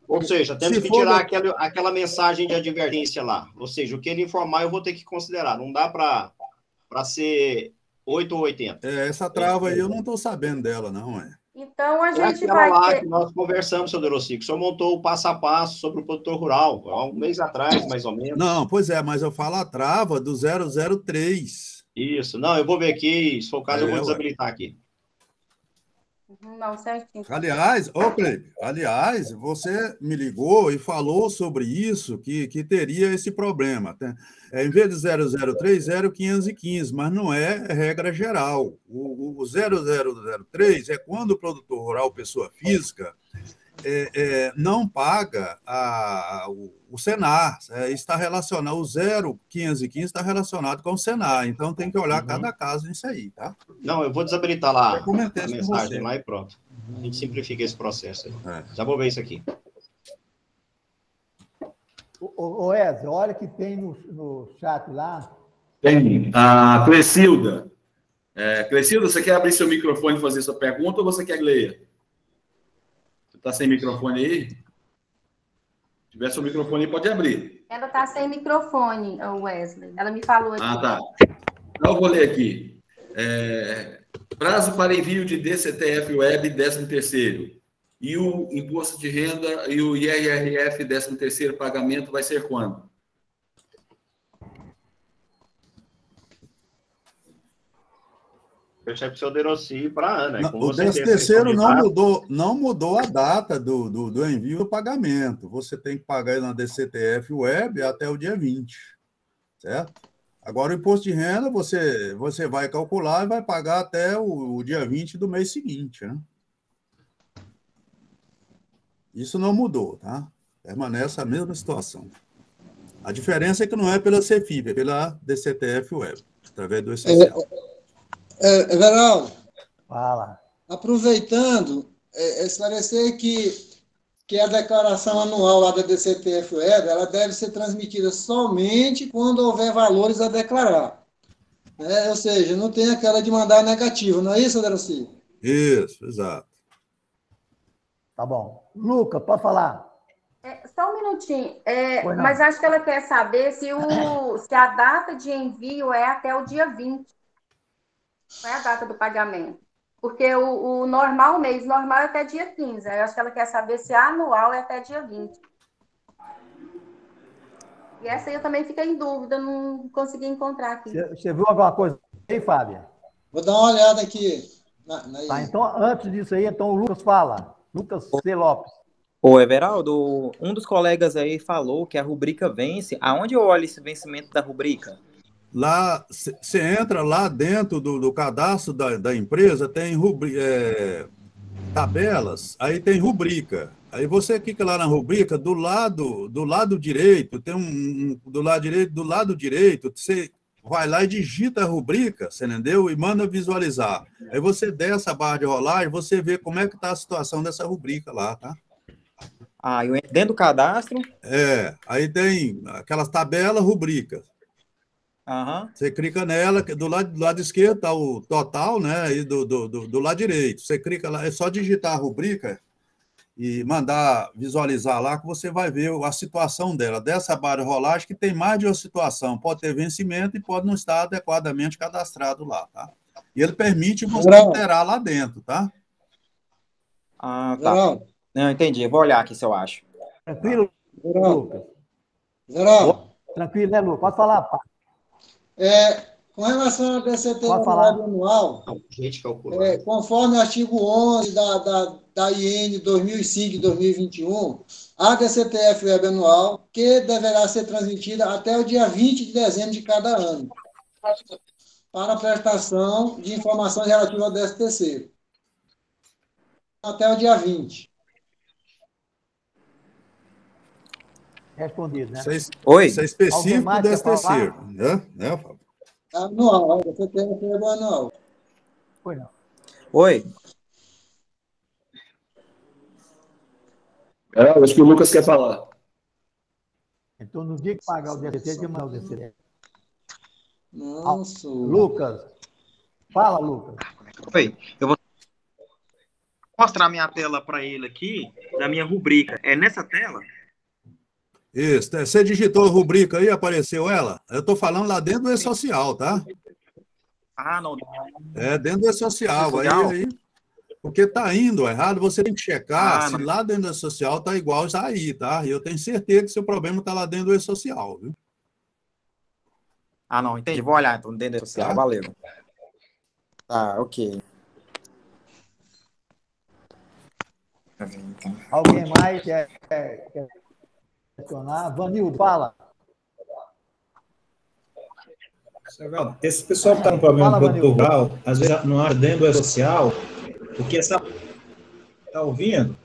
B: Ou seja, temos que tirar aquela mensagem de advertência lá. Ou seja, o que ele informar eu vou ter que considerar. Não dá para ser 8 ou 80.
E: Essa trava aí eu não estou sabendo dela, não,
C: Então, a gente vai
B: lá que nós conversamos, seu Derossi, que o senhor montou o passo a passo sobre o produtor rural, há um mês atrás, mais ou menos.
E: Não, pois é, mas eu falo a trava do 003.
B: Isso, não, eu vou ver aqui, se for o caso, eu vou desabilitar aqui.
C: Não, certinho.
E: Aliás, Cleide, você me ligou e falou sobre isso, que teria esse problema. Em vez de 003, 0515, mas não é regra geral. O 0003 é quando o produtor rural, pessoa física, não paga o Senar. Está relacionado, o 0515 está relacionado com o Senar, então tem que olhar cada caso nisso aí, tá?
B: Não, eu vou desabilitar lá a mensagem lá e pronto. A gente simplifica esse processo aí. Já vou ver isso aqui.
A: Ô Ezio, olha que tem no chat lá.
D: Tem. A Clecilda. Clecilda, você quer abrir seu microfone e fazer sua pergunta ou você quer ler? Você está sem microfone aí? Se tiver seu microfone aí, pode abrir.
C: Ela está sem microfone, Wesley. Ela me falou aqui.
D: Ah, tá. Então, eu vou ler aqui. Prazo para envio de DCTF Web 13º. E o imposto de renda e o IRRF 13º pagamento vai ser quando?
B: Eu achei que o senhor Derossi para a Ana.
E: O 13º não mudou a data do envio do pagamento. Você tem que pagar na DCTF Web até o dia 20, certo? Agora, o imposto de renda, você vai calcular e vai pagar até o dia 20 do mês seguinte, né? Isso não mudou, tá? Permanece a mesma situação. A diferença é que não é pela CEFIP, é pela DCTF Web, através do essencial.
H: Everaldo,
A: fala.
H: Aproveitando, esclarecer que que a declaração anual lá da DCTF-Web, ela deve ser transmitida somente quando houver valores a declarar. Né? Ou seja, não tem aquela de mandar negativo, não é isso, Adelaci?
E: Isso, exato.
A: Tá bom. Luca, pode falar.
C: Só um minutinho. Mas acho que ela quer saber se a data de envio é até o dia 20. Não é a data do pagamento. Porque o normal, o mês normal é até dia 15. Eu acho que ela quer saber se a anual é até dia 20. E essa aí eu também fiquei em dúvida, não consegui encontrar aqui.
A: Você viu alguma coisa aí, Fábia?
H: Vou dar uma olhada aqui.
A: Tá, então, antes disso aí, então o Lucas fala. Lucas C. Lopes.
L: Ô, Everaldo, um dos colegas aí falou que a rubrica vence. Aonde eu olho esse vencimento da rubrica?
E: Lá, você entra lá dentro do cadastro da empresa, tem tabelas, aí tem rubrica. Aí você clica lá na rubrica, do lado direito, tem do lado direito, você vai lá e digita a rubrica, você entendeu? E manda visualizar. Aí você desce a barra de rolagem, você vê como é que está a situação dessa rubrica lá, tá?
L: Eu entro dentro do cadastro?
E: Aí tem aquelas tabelas, rubricas.
L: Uhum.
E: Você clica nela, do lado esquerdo está o total, né? E do lado direito. Você clica lá, é só digitar a rubrica e mandar visualizar lá que você vai ver a situação dela. Dessa barra de rolagem que tem mais de uma situação. Pode ter vencimento e pode não estar adequadamente cadastrado lá, tá? E ele permite você alterar lá dentro, tá?
L: Tá. Não, entendi. Eu vou olhar aqui se eu acho.
A: Tranquilo, Lucas? Tranquilo, né, Lucas? Pode falar, pá.
H: Com relação à DCT anual, conforme o artigo 11 da IN 2005 e 2021, a DCTF Web anual, que deverá ser transmitida até o dia 20 de dezembro de cada ano, para a prestação de informações relativas ao 13º. Até o dia 20.
A: Respondido, né?
E: Oi? Isso é específico do 13º, né, Fábio?
H: Anual, você tem o pego anual.
A: Foi não.
L: Oi.
D: Acho que o Lucas quer falar.
A: Então, no dia que pagar o DCT, de mandar o DCT.
H: Nossa.
A: Lucas. Fala, Lucas.
L: Oi. Eu vou mostrar minha tela para ele aqui, da minha rubrica. É nessa tela?
E: Isso. Você digitou a rubrica aí, apareceu ela? Eu estou falando lá dentro do E-Social, tá?
L: Não.
E: Dentro do E-Social. Aí, porque está indo errado, você tem que checar se lá dentro do E-Social está igual já aí, tá? E eu tenho certeza que seu problema está lá dentro do E-Social, viu?
L: Não, entendi. Vou olhar então dentro do E-Social. Tá? Valeu. Tá, ok.
A: Alguém mais quer questionar? Vanil, fala.
K: Esse pessoal que está no problema cultural, às vezes não acha dentro do E-Social, porque essa... Está ouvindo?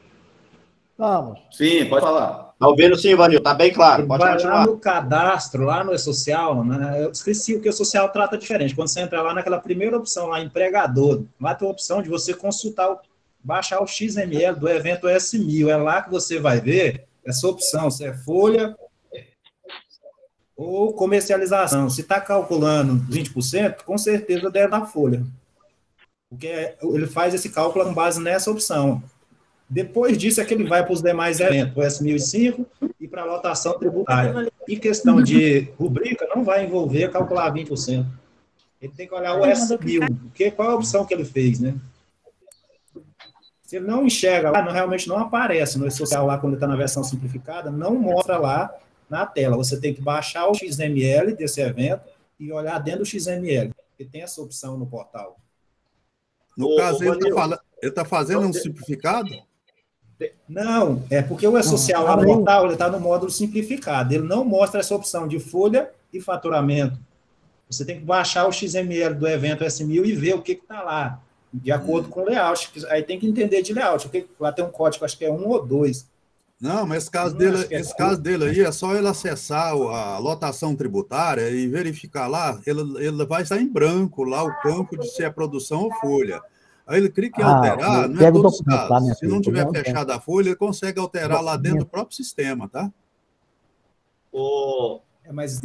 A: Vamos.
D: Sim, pode falar.
B: Está ouvindo sim, Vanil, está bem claro. Pode continuar.
K: Lá no cadastro, lá no E-Social, né? Eu esqueci o que o E-Social trata diferente. Quando você entra lá naquela primeira opção, lá, empregador, lá tem a opção de você consultar, baixar o XML do evento S1000. É lá que você vai ver essa opção, se é folha ou comercialização. Se está calculando 20%, com certeza deve dar folha. Porque ele faz esse cálculo com base nessa opção. Depois disso é que ele vai para os demais eventos, o S1005 e para a lotação tributária. Em questão de rubrica, não vai envolver calcular 20%. Ele tem que olhar o S1000, porque qual é a opção que ele fez, né? Se ele não enxerga lá, realmente não aparece no E-Social lá, quando ele está na versão simplificada, não mostra lá na tela. Você tem que baixar o XML desse evento e olhar dentro do XML, porque tem essa opção no portal.
E: No caso, ele está fazendo um simplificado?
K: Não, é porque o E-Social lá no portal, ele está no módulo simplificado. Ele não mostra essa opção de folha e faturamento. Você tem que baixar o XML do evento S1000 e ver o que está lá, de acordo com o layout. Aí tem que entender de layout. Lá tem um código, acho que é 1 ou 2.
E: Não, mas esse caso dele aí é só ele acessar a lotação tributária e verificar lá, ele vai estar em branco lá o campo de se é produção ou folha. Aí ele clica em alterar, não é todos os casos. Se não tiver fechada a folha, ele consegue alterar lá dentro do próprio sistema, tá?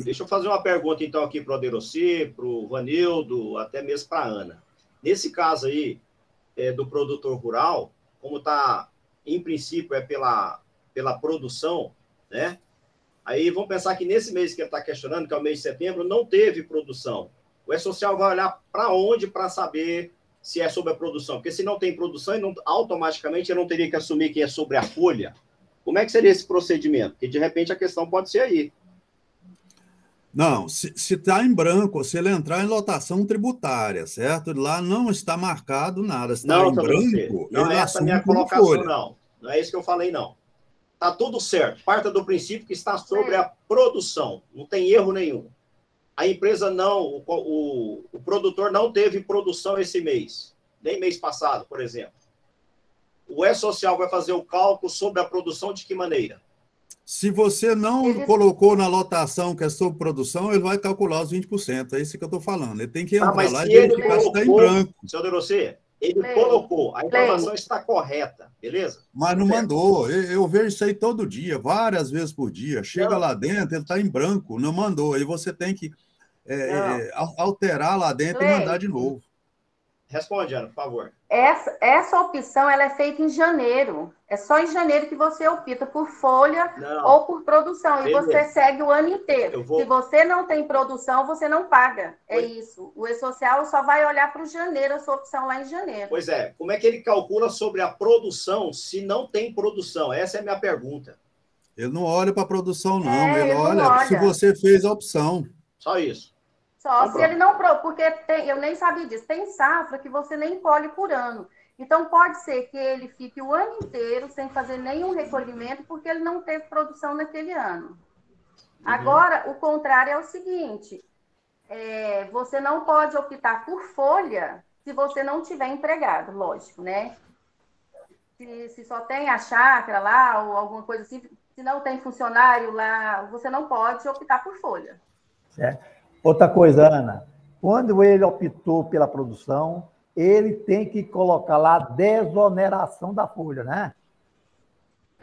B: Deixa eu fazer uma pergunta, então, aqui para o Aderossi, para o Vanildo, até mesmo para a Ana. Nesse caso aí, do produtor rural, como está, em princípio, pela produção, né? Aí vamos pensar que nesse mês que ele está questionando, que é o mês de setembro, não teve produção. O E-Social vai olhar para onde para saber se é sobre a produção? Porque se não tem produção, automaticamente ele não teria que assumir que é sobre a folha. Como é que seria esse procedimento? Porque, de repente, a questão pode ser aí.
E: Não, se está em branco, se ele entrar em lotação tributária, certo? Lá não está marcado nada. Se está em branco,
B: não é essa a minha colocação, não. Não é isso que eu falei, não. Está tudo certo. Parta do princípio que está sobre a produção. Não tem erro nenhum. A empresa não, o produtor não teve produção esse mês, nem mês passado, por exemplo. O E-Social vai fazer o cálculo sobre a produção de que maneira?
E: Se você não colocou na lotação que é sobre produção, ele vai calcular os 20%. É isso que eu estou falando. Ele tem que entrar lá e verificar se está em branco.
B: Seu Derossi, ele colocou, a informação está correta, beleza?
E: Mas não mandou. Eu vejo isso aí todo dia, várias vezes por dia. Chega lá dentro, ele está em branco, não mandou. Aí você tem que alterar lá dentro e mandar de novo.
B: Responde, Ana, por favor.
C: Essa opção ela é feita em janeiro. É só em janeiro que você opta por folha ou por produção. Beleza. E você segue o ano inteiro. Se você não tem produção, você não paga. É isso. O E-Social só vai olhar para o janeiro, a sua opção lá em janeiro.
B: Pois é. Como é que ele calcula sobre a produção se não tem produção? Essa é a minha pergunta.
E: Ele não olha para a produção, não. Ele olha se você fez a opção.
B: Só isso.
C: Só se ele não... Porque eu nem sabia disso. Tem safra que você nem colhe por ano. Então, pode ser que ele fique o ano inteiro sem fazer nenhum recolhimento porque ele não teve produção naquele ano. Agora, o contrário é o seguinte. Você não pode optar por folha se você não tiver empregado, lógico, né? Se só tem a chácara lá ou alguma coisa assim, se não tem funcionário lá, você não pode optar por folha.
A: Certo. Outra coisa, Ana, quando ele optou pela produção, ele tem que colocar lá desoneração da folha, né?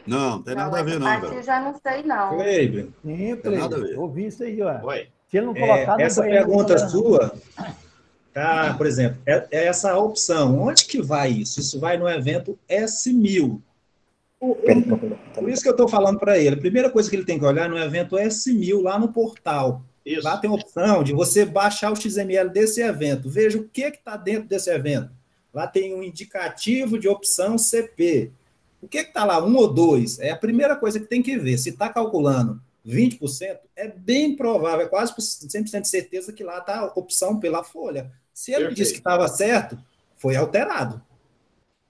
E: Não tem nada a ver, não.
C: Eu já não sei, não.
K: Cleiber.
A: Sim, Cleiber. Eu ouvi isso aí, ó. Se ele não colocar...
K: Essa pergunta sua, tá, por exemplo, essa opção, onde que vai isso? Isso vai no evento S1000. Por isso que eu estou falando para ele. A primeira coisa que ele tem que olhar no evento S1000, lá no portal. Isso. Lá tem a opção de você baixar o XML desse evento. Veja o que está dentro desse evento. Lá tem um indicativo de opção CP. O que está lá? 1 ou 2? É a primeira coisa que tem que ver. Se está calculando 20%, é bem provável, é quase 100% de certeza que lá está a opção pela folha. Se ele disse que estava certo, foi alterado.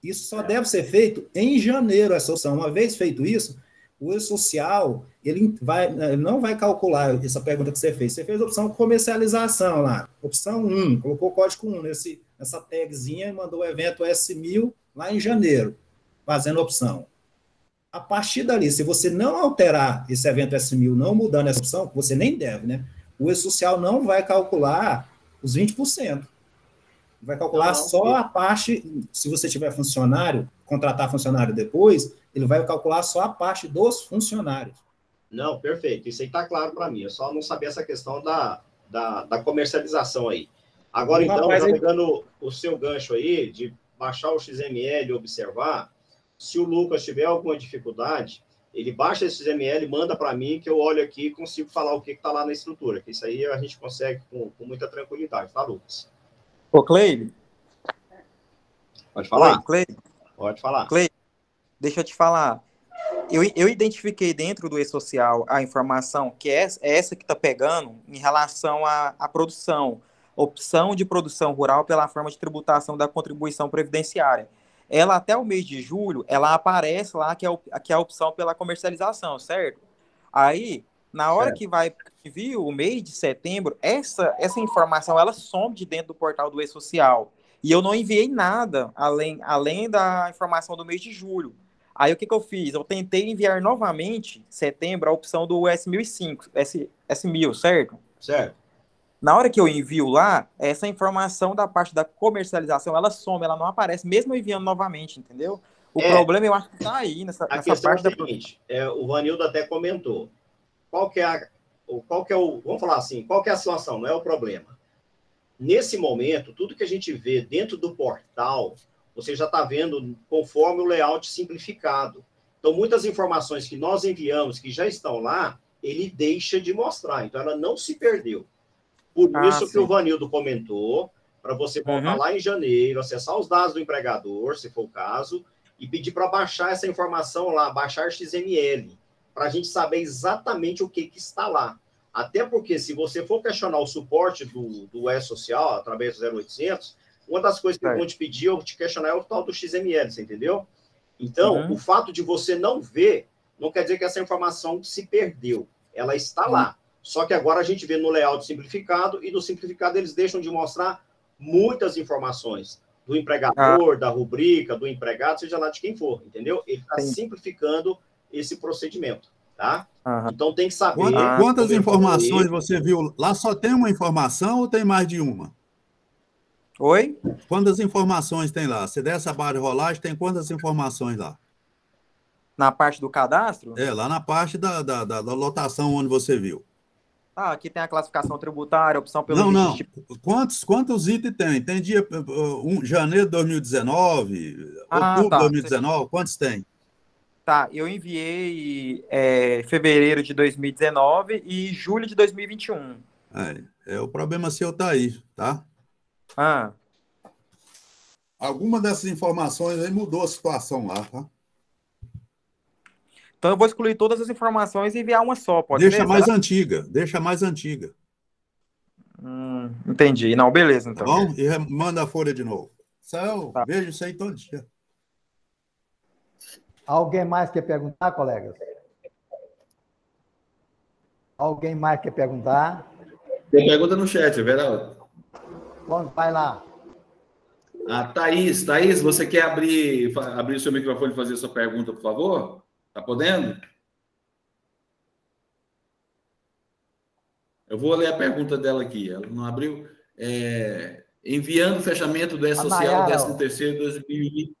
K: Isso só deve ser feito em janeiro, essa opção. Uma vez feito isso, o E-Social, ele não vai calcular essa pergunta que você fez. Você fez a opção comercialização lá, opção 1, colocou o código 1 nessa tagzinha e mandou o evento S1000 lá em janeiro, fazendo opção. A partir dali, se você não alterar esse evento S1000, não mudando essa opção, que você nem deve, né? O E-Social não vai calcular os 20%. Vai calcular só a parte, se você tiver funcionário, contratar funcionário depois, ele vai calcular só a parte dos funcionários.
B: Não, perfeito. Isso aí está claro para mim. Eu só não sabia essa questão da comercialização aí. Agora, então, já pegando o seu gancho aí, de baixar o XML e observar, se o Lucas tiver alguma dificuldade, ele baixa esse XML, manda para mim, que eu olho aqui e consigo falar o que está lá na estrutura. Que isso aí a gente consegue com muita tranquilidade, tá, Lucas?
L: Ô, Cleibe.
B: Pode falar?
L: Oi, Cleibe.
B: Pode falar.
L: Cleibe, deixa eu te falar. Eu identifiquei dentro do E-Social a informação que é essa que está pegando em relação à produção. Opção de produção rural pela forma de tributação da contribuição previdenciária. Ela, até o mês de julho, ela aparece lá que é a opção pela comercialização, certo? Aí, na hora que vai vir o mês de setembro, essa informação, ela some de dentro do portal do E-Social. E eu não enviei nada, além da informação do mês de julho. Aí, o que eu fiz? Eu tentei enviar novamente, em setembro, a opção do S1005, S1000, certo?
B: Certo.
L: Na hora que eu envio lá, essa informação da parte da comercialização, ela some, ela não aparece, mesmo eu enviando novamente, entendeu? O problema, eu acho que está aí, nessa parte
B: é o seguinte, o Vanildo até comentou, qual que é vamos falar assim, qual que é a situação, não é o problema. Nesse momento, tudo que a gente vê dentro do portal, você já está vendo conforme o layout simplificado. Então, muitas informações que nós enviamos, que já estão lá, ele deixa de mostrar. Então, ela não se perdeu. Por isso que o Vanildo comentou, para você voltar lá em janeiro, acessar os dados do empregador, se for o caso, e pedir para baixar essa informação lá, baixar XML, para a gente saber exatamente o que está lá. Até porque, se você for questionar o suporte do E-Social, através do 0800, uma das coisas que vão te pedir, ou te questionar, é o tal do XML, você entendeu? Então, o fato de você não ver, não quer dizer que essa informação se perdeu. Ela está lá. Só que agora a gente vê no layout simplificado, e no simplificado eles deixam de mostrar muitas informações do empregador, da rubrica, do empregado, seja lá de quem for, entendeu? Ele está simplificando esse procedimento, tá? Então tem que saber...
E: Quantas informações você viu? Lá só tem uma informação ou tem mais de uma?
L: Oi?
E: Quantas informações tem lá? Se der essa barra de rolagem, tem quantas informações lá?
L: Na parte do cadastro?
E: Lá na parte da lotação onde você viu.
L: Aqui tem a classificação tributária, opção pelo...
E: Não. Quantos itens tem? Tem dia janeiro de 2019, outubro de 2019, quantos tem?
L: Tá, eu enviei fevereiro de 2019 e julho de 2021.
E: O problema seu tá aí, tá? Alguma dessas informações aí mudou a situação lá, tá?
L: Então eu vou excluir todas as informações e enviar uma só, pode
E: ser? Deixa mais antiga.
L: Entendi. Não, beleza, então.
E: Tá bom? E manda a folha de novo. Vejo isso aí todo dia.
A: Alguém mais quer perguntar, colegas? Alguém mais quer perguntar?
D: Tem pergunta no chat, Everaldo.
A: Bom, vai lá.
D: Thaís, você quer abrir o seu microfone e fazer a sua pergunta, por favor? Tá podendo? Eu vou ler a pergunta dela aqui. Ela não abriu. Enviando o fechamento do E-Social 13º 2020.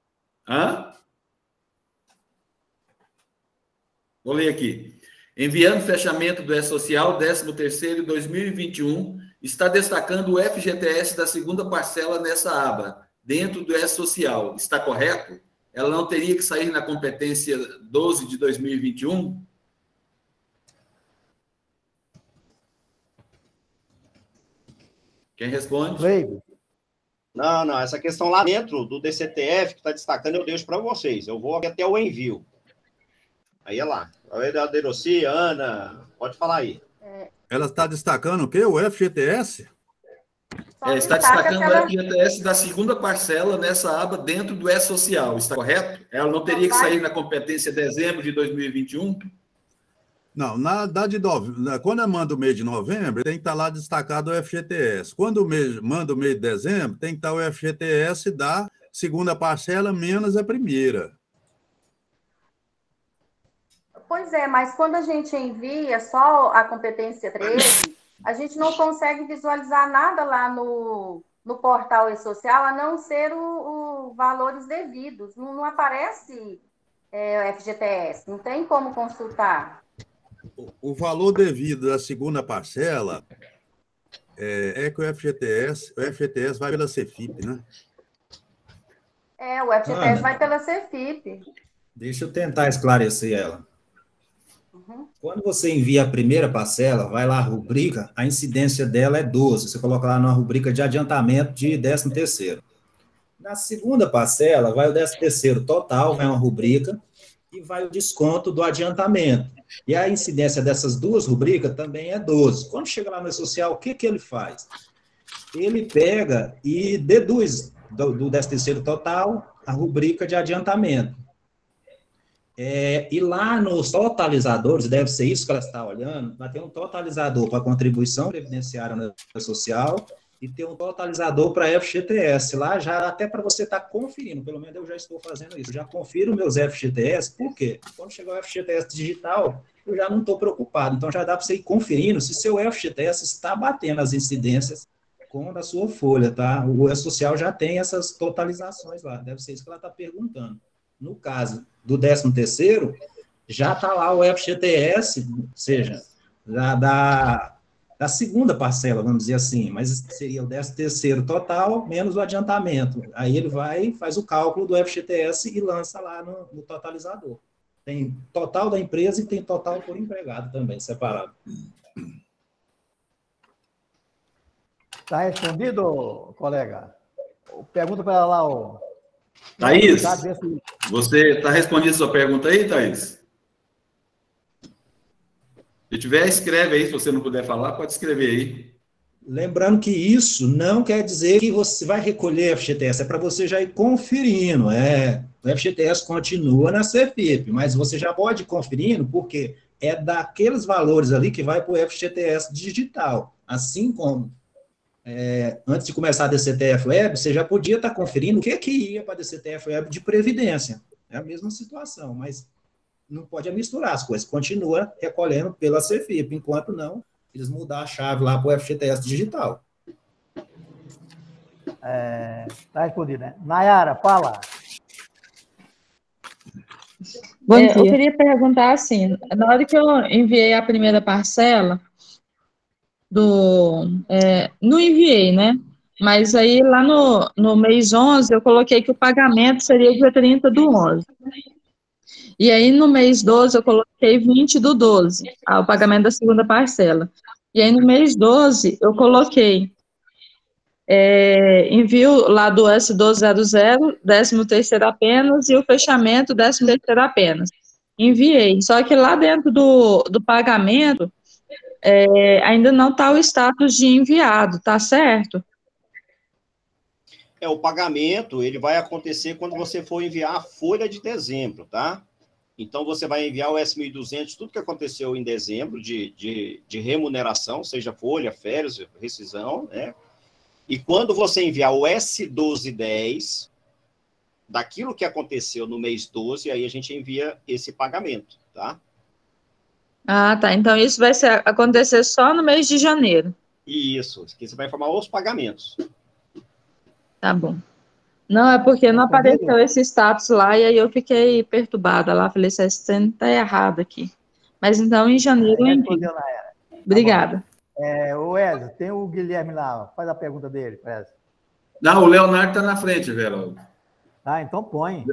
D: Vou ler aqui. Enviando o fechamento do E-Social 13º 2021, está destacando o FGTS da segunda parcela nessa aba, dentro do E-Social. Está correto? Ela não teria que sair na competência 12 de 2021? Quem responde?
B: Não, essa questão lá dentro do DCTF que está destacando, eu deixo para vocês. Eu vou até o envio. Aí é lá. A Deroci, Ana, pode falar aí.
E: Ela está destacando o quê? O FGTS?
D: Está destacando o FGTS da segunda parcela nessa aba dentro do E-Social, está correto? Ela não teria que sair na competência dezembro de 2021?
E: Não, quando manda o mês de novembro, tem que estar lá destacado o FGTS. Quando manda o mês de dezembro, tem que estar o FGTS da segunda parcela menos a primeira.
C: Pois é, mas quando a gente envia só a competência 13, a gente não consegue visualizar nada lá no portal E-Social, a não ser os valores devidos. Não aparece o FGTS, não tem como consultar.
E: O valor devido da segunda parcela é que o FGTS vai pela CEFIP, né?
C: O FGTS vai pela CEFIP.
K: Deixa eu tentar esclarecer ela. Quando você envia a primeira parcela, vai lá a rubrica, a incidência dela é 12. Você coloca lá na rubrica de adiantamento de 13º. Na segunda parcela, vai o 13º total, vai uma rubrica, e vai o desconto do adiantamento. E a incidência dessas duas rubricas também é 12. Quando chega lá no E-Social, o que ele faz? Ele pega e deduz do 13º total a rubrica de adiantamento. E lá nos totalizadores, deve ser isso que ela está olhando, vai ter um totalizador para contribuição previdenciária no social e ter um totalizador para FGTS. Lá já até para você estar conferindo, pelo menos eu já estou fazendo isso, já confiro meus FGTS, por quê? Quando chegar o FGTS digital, eu já não estou preocupado. Então, já dá para você ir conferindo se seu FGTS está batendo as incidências com a da sua folha, tá? O E-Social já tem essas totalizações lá, deve ser isso que ela está perguntando. No caso do 13º, já está lá o FGTS, ou seja, da segunda parcela, vamos dizer assim, mas seria o 13º total menos o adiantamento. Aí ele vai, faz o cálculo do FGTS e lança lá no totalizador. Tem total da empresa e tem total por empregado também, separado.
A: Está respondido, colega? Pergunta para ela lá, ó.
D: Thaís, você está respondendo a sua pergunta aí, Thaís? Se tiver, escreve aí. Se você não puder falar, pode escrever aí.
K: Lembrando que isso não quer dizer que você vai recolher FGTS, é para você já ir conferindo. O FGTS continua na CFIP, mas você já pode ir conferindo, porque é daqueles valores ali que vai para o FGTS digital. Assim como, antes de começar a DCTF Web, você já podia estar conferindo o que ia para a DCTF Web de Previdência. É a mesma situação, mas não pode misturar as coisas. Continua recolhendo pela CFIP, enquanto não, eles mudar a chave lá para o FGTS digital.
A: Está respondido, né? Nayara, fala.
M: Bom dia. Eu queria perguntar assim, na hora que eu enviei a primeira parcela, não enviei, né? Mas aí lá no mês 11, eu coloquei que o pagamento seria dia 30 do 11. E aí no mês 12, eu coloquei 20 do 12, o pagamento da segunda parcela. E aí no mês 12, eu coloquei envio lá do S1200, 13º apenas, e o fechamento, 13º apenas. Enviei. Só que lá dentro do pagamento, ainda não está o status de enviado, tá certo?
B: O pagamento, ele vai acontecer quando você for enviar a folha de dezembro, tá? Então, você vai enviar o S1.200, tudo que aconteceu em dezembro de remuneração, seja folha, férias, rescisão, né? E quando você enviar o S1210, daquilo que aconteceu no mês 12, aí a gente envia esse pagamento, tá?
M: Ah, tá. Então, isso vai acontecer só no mês de janeiro.
B: Isso. Aqui você vai informar os pagamentos.
M: Tá bom. Não, é porque não apareceu esse status lá, e aí eu fiquei perturbada lá, falei, essa cena tá errada aqui. Mas então, em janeiro, eu envio. Obrigada.
A: O Wesley, tem o Guilherme lá, faz a pergunta dele, Wesley.
D: Não, o Leonardo está na frente, Veraldo.
A: Ah, então põe.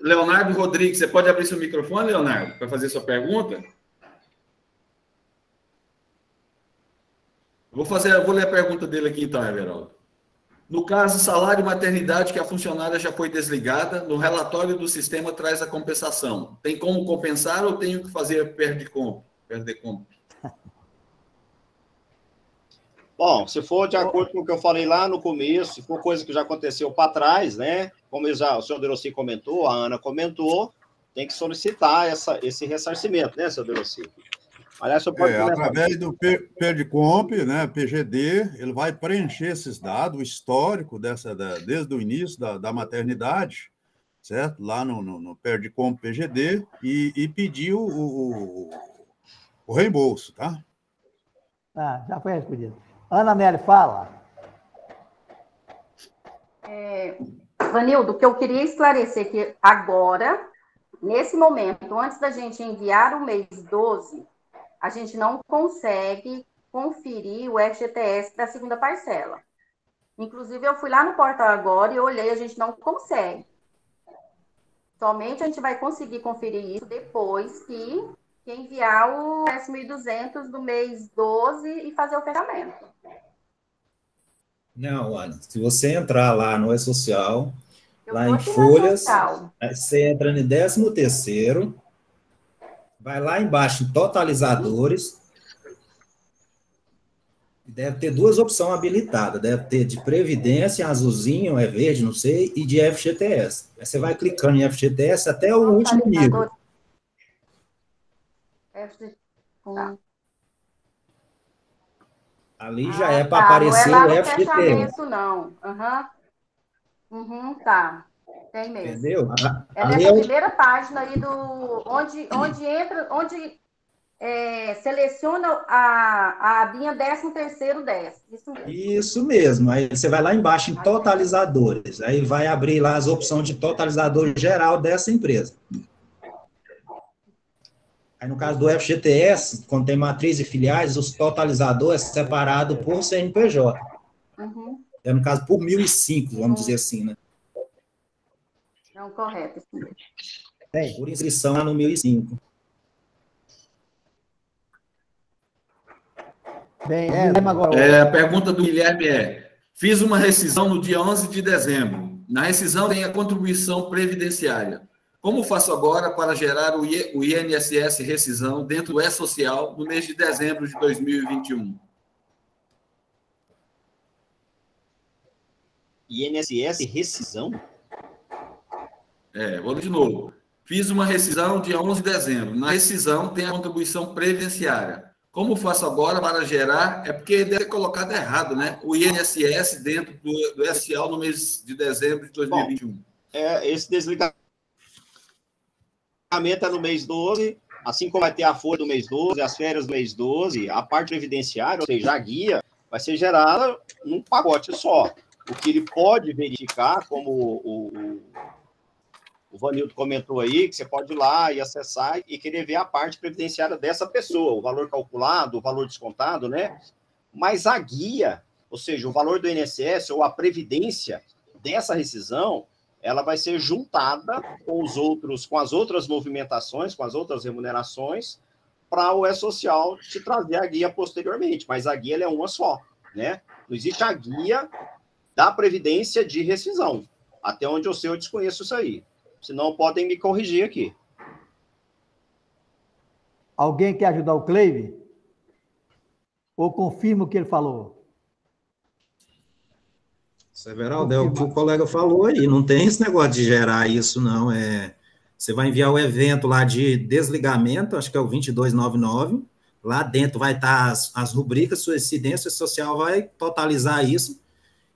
D: Leonardo Rodrigues, você pode abrir seu microfone, Leonardo, para fazer sua pergunta? Vou ler a pergunta dele aqui então, Everaldo. No caso, salário e maternidade que a funcionária já foi desligada, no relatório do sistema traz a compensação. Tem como compensar ou tenho que fazer perder compra?
B: Bom, se for de acordo com o que eu falei lá no começo, se for coisa que já aconteceu para trás, né? Como o senhor Derocy comentou, a Ana comentou, tem que solicitar esse ressarcimento, né, senhor Derocy? Aliás, você pode
E: através do Perdicomp, né, PGD, ele vai preencher esses dados, o histórico desde o início da maternidade, certo? Lá no Perdicomp PGD, e pedir o reembolso, tá?
A: Já foi respondido. Ana Nelly, fala.
C: Vanildo, o que eu queria esclarecer que agora, nesse momento, antes da gente enviar o mês 12, a gente não consegue conferir o FGTS da segunda parcela. Inclusive, eu fui lá no portal agora e olhei, a gente não consegue. Somente a gente vai conseguir conferir isso depois que enviar o S1.200 do mês 12 e fazer o fechamento.
K: Não, Ana, se você entrar lá no E-Social, lá em folhas, você entra no 13º, vai lá embaixo em totalizadores, deve ter duas opções habilitadas, deve ter de previdência, azulzinho, verde, não sei, e de FGTS. Aí você vai clicando em FGTS até o último nível.
C: Tá.
K: Ali já é para aparecer o FGTS.
C: Não é lá no fechamento, não. Tá. Tem mesmo.
K: Entendeu?
C: Nessa primeira página aí onde entra, onde seleciona a abinha 13º 10. Isso mesmo.
K: Isso mesmo. Aí você vai lá embaixo em totalizadores. Aí vai abrir lá as opções de totalizador geral dessa empresa. Aí no caso do FGTS, quando tem matriz e filiais, os totalizadores é separado por CNPJ.
C: Uhum.
K: É no caso por 1.005, vamos dizer assim, né?
C: Não, correto.
K: Por inscrição lá no 1.005.
A: Bem, agora.
D: A pergunta do Guilherme é: fiz uma rescisão no dia 11 de dezembro. Na rescisão tem a contribuição previdenciária. Como faço agora para gerar o INSS rescisão dentro do E-Social no mês de dezembro de 2021?
B: INSS rescisão?
D: Vou ler de novo. Fiz uma rescisão dia 11 de dezembro. Na rescisão tem a contribuição previdenciária. Como faço agora para gerar? É porque deve ter colocado errado, né? O INSS dentro do E-Social no mês de dezembro de 2021. Bom,
B: esse desligamento é no mês 12, assim como vai ter a folha do mês 12, as férias do mês 12, a parte previdenciária, ou seja, a guia, vai ser gerada num pacote só. O que ele pode verificar, como o Vanildo comentou aí, que você pode ir lá e acessar e querer ver a parte previdenciária dessa pessoa, o valor calculado, o valor descontado, né? Mas a guia, ou seja, o valor do INSS ou a previdência dessa rescisão, ela vai ser juntada com as outras movimentações, com as outras remunerações, para o E-Social te trazer a guia posteriormente. Mas a guia ela é uma só, né? Não existe a guia da previdência de rescisão. Até onde eu sei, eu desconheço isso aí. Senão podem me corrigir aqui.
A: Alguém quer ajudar o Cleive? Ou confirma o que ele falou?
K: Severaldo, é o que o colega falou aí, não tem esse negócio de gerar isso, não. Você vai enviar o evento lá de desligamento, acho que é o 2299, lá dentro vai estar as rubricas, sua incidência social vai totalizar isso,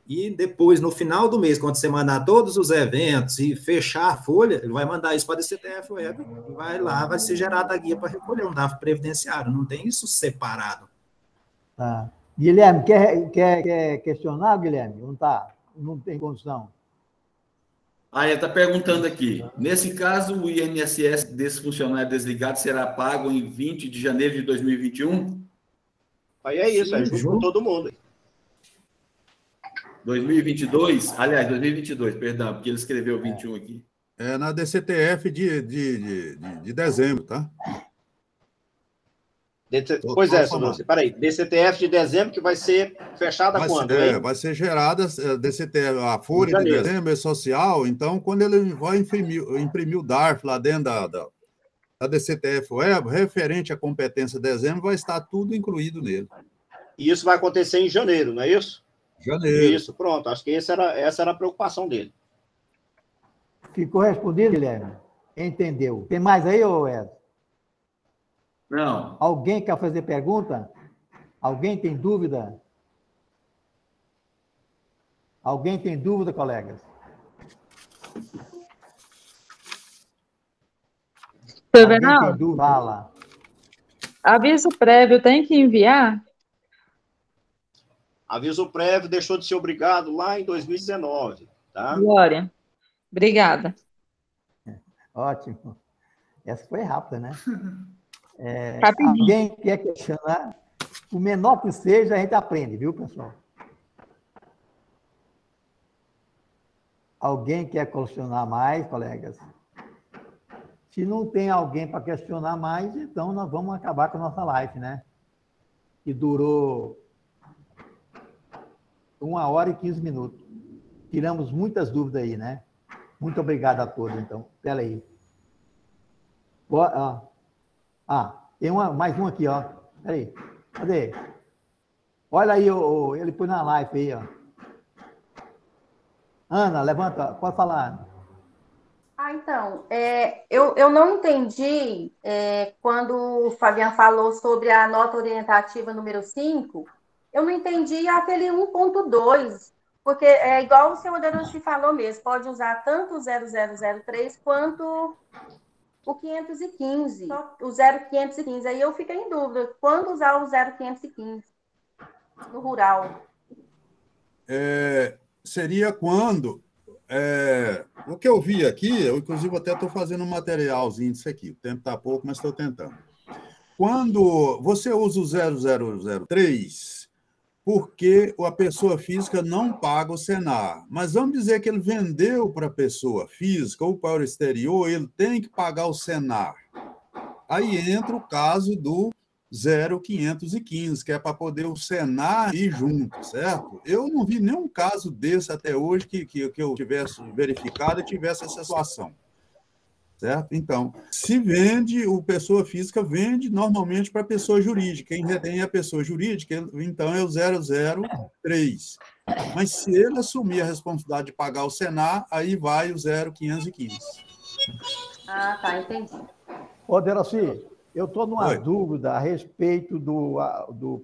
K: e depois, no final do mês, quando você mandar todos os eventos e fechar a folha, ele vai mandar isso para a DCTF Web, vai lá, vai ser gerada a guia para recolher um DARF previdenciário, não tem isso separado.
A: Tá. Guilherme, quer questionar, Guilherme? Não tem condição.
D: Ele está perguntando aqui. Nesse caso, o INSS desse funcionário desligado será pago em 20 de janeiro de 2021?
B: Aí é isso, junto com todo mundo.
D: 2022? Aliás, 2022, perdão, porque ele escreveu 21 aqui.
E: É na DCTF de dezembro, tá?
B: Pois é, Sonúcio. Peraí, DCTF de dezembro que vai ser fechada quando?
E: Vai ser gerada DCTF, a folha de dezembro é social, então quando ele vai imprimir o DARF lá dentro da DCTF Web, referente à competência de dezembro, vai estar tudo incluído nele.
B: E isso vai acontecer em janeiro, não é isso?
E: Janeiro.
B: Isso, pronto. Acho que essa era a preocupação dele.
A: Ficou respondido, Guilherme? Entendeu. Tem mais aí, ô Ed?
D: Não.
A: Alguém quer fazer pergunta? Alguém tem dúvida? Alguém tem dúvida, colegas?
M: Severaldo,
A: fala.
M: Aviso prévio tem que enviar?
B: Aviso prévio deixou de ser obrigado lá em 2019, tá?
M: Glória. Obrigada.
A: Ótimo. Essa foi rápida, né?
M: Rapidinho.
A: Alguém quer questionar? O menor que seja, a gente aprende, viu, pessoal? Alguém quer questionar mais, colegas? Se não tem alguém para questionar mais, então nós vamos acabar com a nossa live, né? Que durou 1h15. Tiramos muitas dúvidas aí, né? Muito obrigado a todos, então. Espera aí. Tem mais um aqui, ó. Espera aí. Cadê? Olha aí, ele pôs na live aí, ó. Ana, levanta. Pode falar, Ana.
C: Então, eu não entendi quando o Fabiano falou sobre a nota orientativa número 5, eu não entendi aquele 1.2, porque é igual o senhor Adelante falou mesmo, pode usar tanto o 0003 quanto o 515, o 0,515. Aí eu fiquei em dúvida, quando usar o 0,515 no rural?
E: Seria quando... o que eu vi aqui, eu inclusive até estou fazendo um materialzinho disso aqui, o tempo está pouco, mas estou tentando. Quando você usa o 0003, porque a pessoa física não paga o Senar, mas vamos dizer que ele vendeu para a pessoa física ou para o exterior, ele tem que pagar o Senar. Aí entra o caso do 0,515, que é para poder o Senar ir junto, certo? Eu não vi nenhum caso desse até hoje que eu tivesse verificado e tivesse essa situação, certo? Então, se vende, o pessoa física vende normalmente para a pessoa jurídica. Quem retém é a pessoa jurídica, então é o 003. Mas se ele assumir a responsabilidade de pagar o Senar, aí vai o 0,515.
C: Ah, tá, entendi.
A: Ô, Deroci, eu estou numa dúvida a respeito do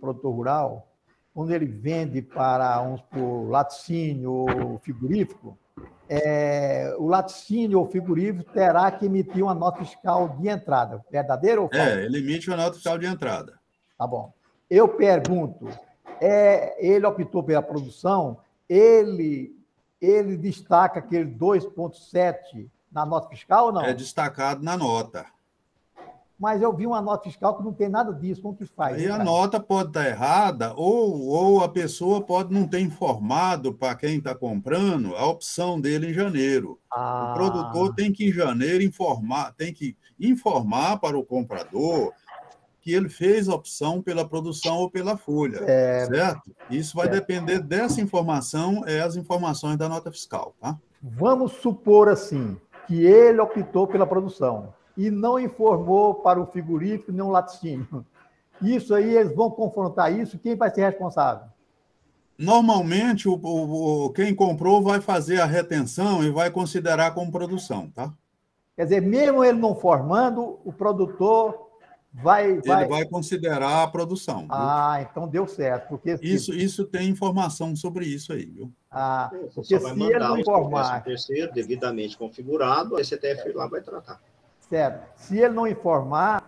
A: produtor rural, quando ele vende para por laticínio ou frigorífico, o laticínio ou frigorífico terá que emitir uma nota fiscal de entrada. Verdadeiro ou falso?
E: Ele emite uma nota fiscal de entrada.
A: Tá bom. Eu pergunto, ele optou pela produção, ele destaca aquele 2,7 na nota fiscal ou não?
E: É destacado na nota.
A: Mas eu vi uma nota fiscal que não tem nada disso. Como que faz?
E: Aí a nota pode estar errada, ou a pessoa pode não ter informado para quem está comprando a opção dele em janeiro. O produtor tem que, em janeiro, informar para o comprador que ele fez a opção pela produção ou pela folha, certo? Isso vai depender dessa informação, as informações da nota fiscal, tá?
A: Vamos supor, assim, que ele optou pela produção e não informou para o frigorífico nem o laticínio. Isso aí, eles vão confrontar isso, quem vai ser responsável?
E: Normalmente, quem comprou vai fazer a retenção e vai considerar como produção, tá?
A: Quer dizer, mesmo ele não formando, o produtor ele
E: vai considerar a produção.
A: Viu? Então deu certo. Porque
E: isso tem informação sobre isso aí, viu?
A: Porque se ele não informar...
B: terceiro, devidamente configurado, a CTF lá vai tratar.
A: Certo. Se ele não informar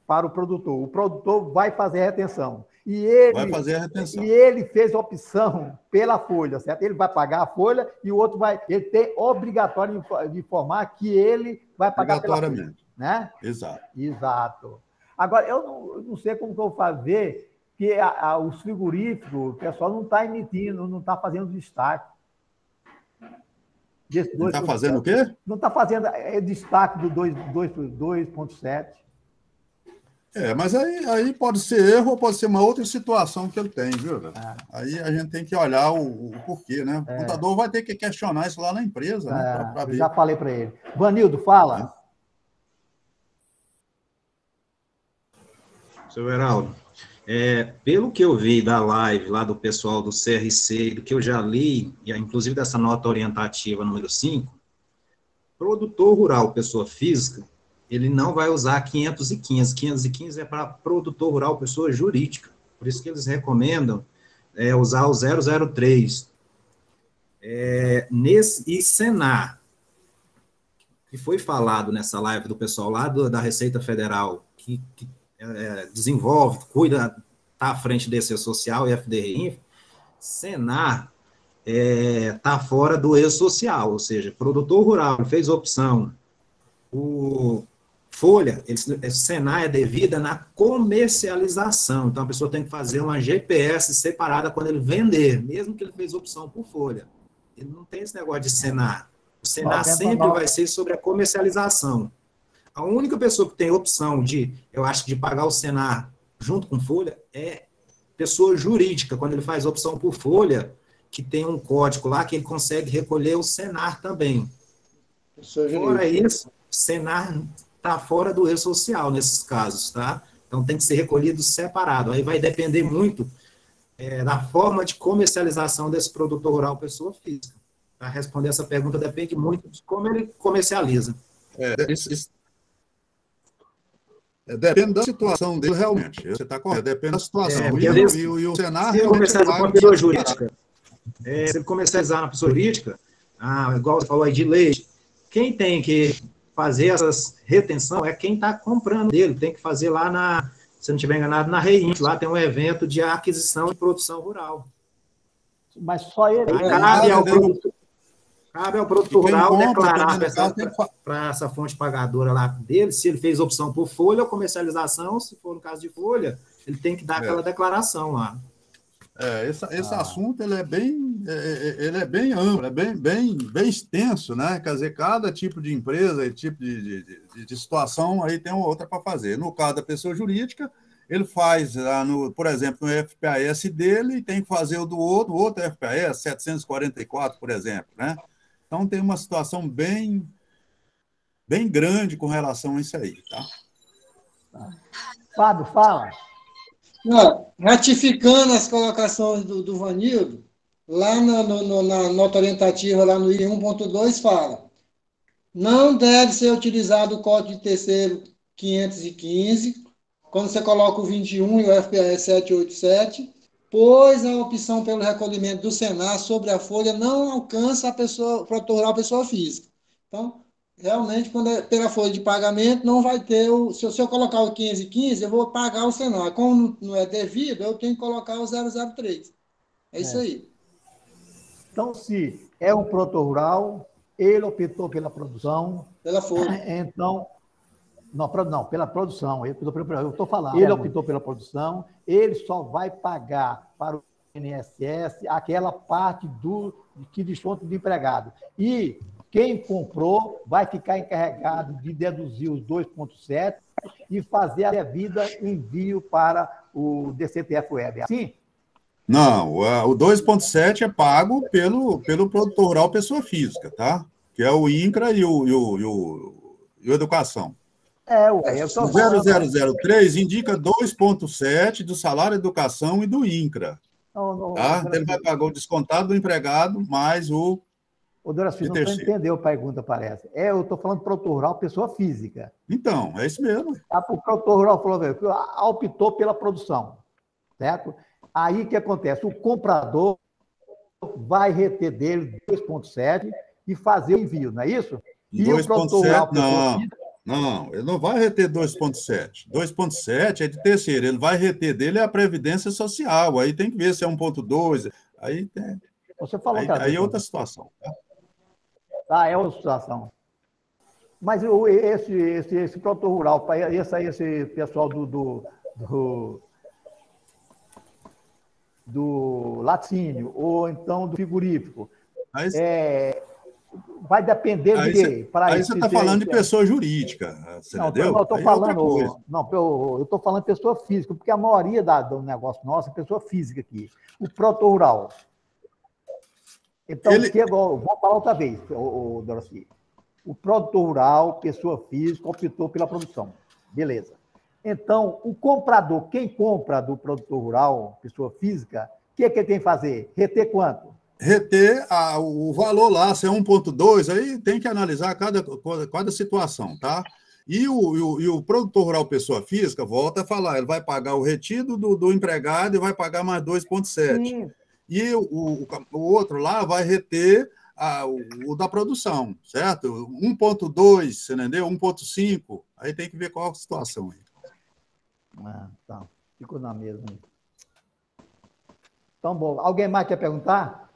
A: para o produtor vai fazer a retenção.
E: Vai fazer a retenção.
A: E ele fez opção pela folha, certo? Ele vai pagar a folha e o outro ele tem obrigatório de informar que ele vai pagar pela folha, né? Exato. Agora, eu não sei como que eu vou fazer, que os frigoríficos, o pessoal não está emitindo, não está fazendo destaque.
E: Não está fazendo o quê?
A: Não está fazendo destaque do 2,7.
E: Mas aí pode ser erro ou pode ser uma outra situação que ele tem, viu? Aí a gente tem que olhar o porquê, né? O contador vai ter que questionar isso lá na empresa, né? Pra ver.
A: Já falei para ele. Vanildo, fala.
K: Seu Everaldo, pelo que eu vi da live lá do pessoal do CRC, do que eu já li, inclusive dessa nota orientativa número 5, produtor rural, pessoa física, ele não vai usar 515. 515 é para produtor rural, pessoa jurídica. Por isso que eles recomendam usar o 003. E Senar, que foi falado nessa live do pessoal lá da Receita Federal, que desenvolve, cuida, está à frente desse social e FDRI, Senar está fora do E-Social, ou seja, produtor rural fez opção, o folha, Senar é devida na comercialização, então a pessoa tem que fazer uma GPS separada quando ele vender, mesmo que ele fez opção por folha. Ele não tem esse negócio de Senar. O Senar sempre vai ser sobre a comercialização. A única pessoa que tem opção de pagar o Senar junto com folha é pessoa jurídica, quando ele faz opção por folha, que tem um código lá que ele consegue recolher o Senar também. Fora isso, o Senar está fora do E-Social nesses casos, tá? Então tem que ser recolhido separado. Aí vai depender muito da forma de comercialização desse produtor rural pessoa física. Para responder essa pergunta depende muito de como ele comercializa.
E: Depende da situação dele, realmente. Você está correto. Depende da situação. E o Senar...
K: Se ele comercializar com a pessoa jurídica, se ele comercializar na pessoa jurídica, igual você falou aí de leite, quem tem que fazer essas retenção é quem está comprando dele, tem que fazer lá se não estiver enganado, na REINF, lá tem um evento de aquisição e produção rural.
A: Mas só ele...
K: Cabe ao produtor rural declarar para essa fonte pagadora lá dele, se ele fez opção por folha ou comercialização, se for no caso de folha, ele tem que dar aquela declaração lá.
E: Esse assunto ele é bem amplo, é bem extenso, né? Quer dizer, cada tipo de empresa, tipo de situação, aí tem outra para fazer. No caso da pessoa jurídica, ele faz, por exemplo, no FPAS dele, e tem que fazer o do outro FPAS, 744, por exemplo, né? Então, tem uma situação bem grande com relação a isso aí, tá?
A: Fábio, fala.
H: Ratificando as colocações do Vanildo, lá na nota orientativa, lá no item 1.2, fala: não deve ser utilizado o Código de Terceiro 515, quando você coloca o 21 e o FPAS 787, pois a opção pelo recolhimento do Senar sobre a folha não alcança o produtor rural, pessoa física. Então, realmente, quando é pela folha de pagamento, não vai ter se eu colocar o 515, eu vou pagar o Senar. Como não é devido, eu tenho que colocar o 003. É isso aí.
A: Então, se é um produtor rural, ele optou pela produção.
H: Pela folha.
A: Então... Não, pela produção. Eu estou falando. Ele optou pela produção, ele só vai pagar para o INSS aquela parte que desconto do empregado. E quem comprou vai ficar encarregado de deduzir os 2,7 e fazer a devida envio para o DCTF-Web. Assim?
E: Não, o 2,7 é pago pelo produtor rural pessoa física, tá? Que é o INCRA e o Educação. O 0003 indica 2,7 do salário educação e do INCRA. Tá? Ele vai pagar o descontado do empregado mais o.
A: Ô, Doraci, não entendeu a pergunta, parece. Eu estou falando de produtor rural, pessoa física.
E: Então, é isso mesmo.
A: O produtor rural falou, optou pela produção, certo? Aí o que acontece? O comprador vai reter dele 2,7 e fazer o envio, não é isso? E
E: 2,7 não, ele não vai reter 2,7. 2,7 é de terceiro, ele vai reter dele a Previdência Social, aí tem que ver se é 1,2, aí tem...
A: Você falou
E: aí é outra situação. Tá?
A: É outra situação. Mas esse produtor rural, esse pessoal do laticínio, ou então do frigorífico, vai depender de quê?
E: Aí você está falando de pessoa jurídica, você entendeu?
A: Eu estou falando de pessoa física, porque a maioria do negócio nosso é pessoa física aqui. O produtor rural. Então, vou falar outra vez, Doraci. O produtor rural, pessoa física, optou pela produção. Beleza. Então, o comprador, quem compra do produtor rural, pessoa física, o que ele tem que fazer? Reter quanto?
E: Reter o valor lá, se é 1,2, aí tem que analisar cada situação, tá? E o produtor rural, pessoa física, volta a falar, ele vai pagar o retido do empregado e vai pagar mais 2,7. E o outro lá vai reter o da produção, certo? 1,2, você entendeu? 1,5, aí tem que ver qual a situação aí.
A: Tá. Ficou na mesma. Então, bom. Alguém mais quer perguntar?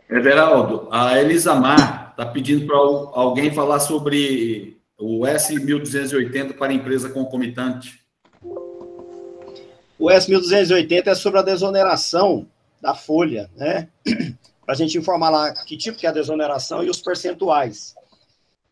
D: Everaldo, a Elisamar está pedindo para alguém falar sobre o S1280 para empresa concomitante.
B: O S1280 é sobre a desoneração da folha, né? Para a gente informar lá que tipo que é a desoneração e os percentuais.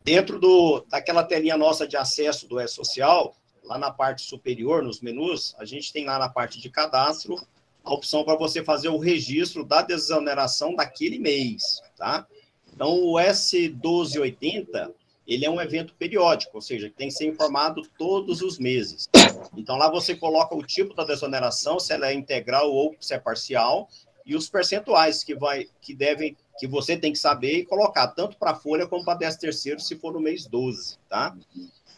B: Dentro daquela telinha nossa de acesso do E-Social, lá na parte superior, nos menus, a gente tem lá na parte de cadastro a opção para você fazer o registro da desoneração daquele mês, tá? Então, o S1280, ele é um evento periódico, ou seja, tem que ser informado todos os meses. Então, lá você coloca o tipo da desoneração, se ela é integral ou se é parcial, e os percentuais que você tem que saber e colocar, tanto para a folha como para 13º, se for no mês 12, tá?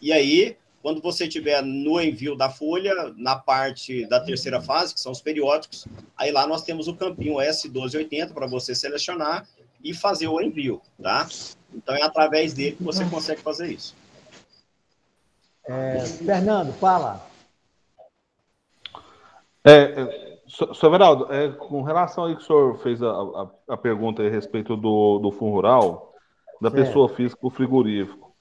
B: E aí, quando você tiver no envio da folha, na parte da terceira fase, que são os periódicos, aí lá nós temos o campinho S1280 para você selecionar, e fazer o envio, tá? Então, é através dele que você consegue fazer isso.
A: Fernando, fala.
N: Sr. Everaldo, com relação aí que o senhor fez a pergunta a respeito do Fundo Rural, da pessoa física para o frigorífico.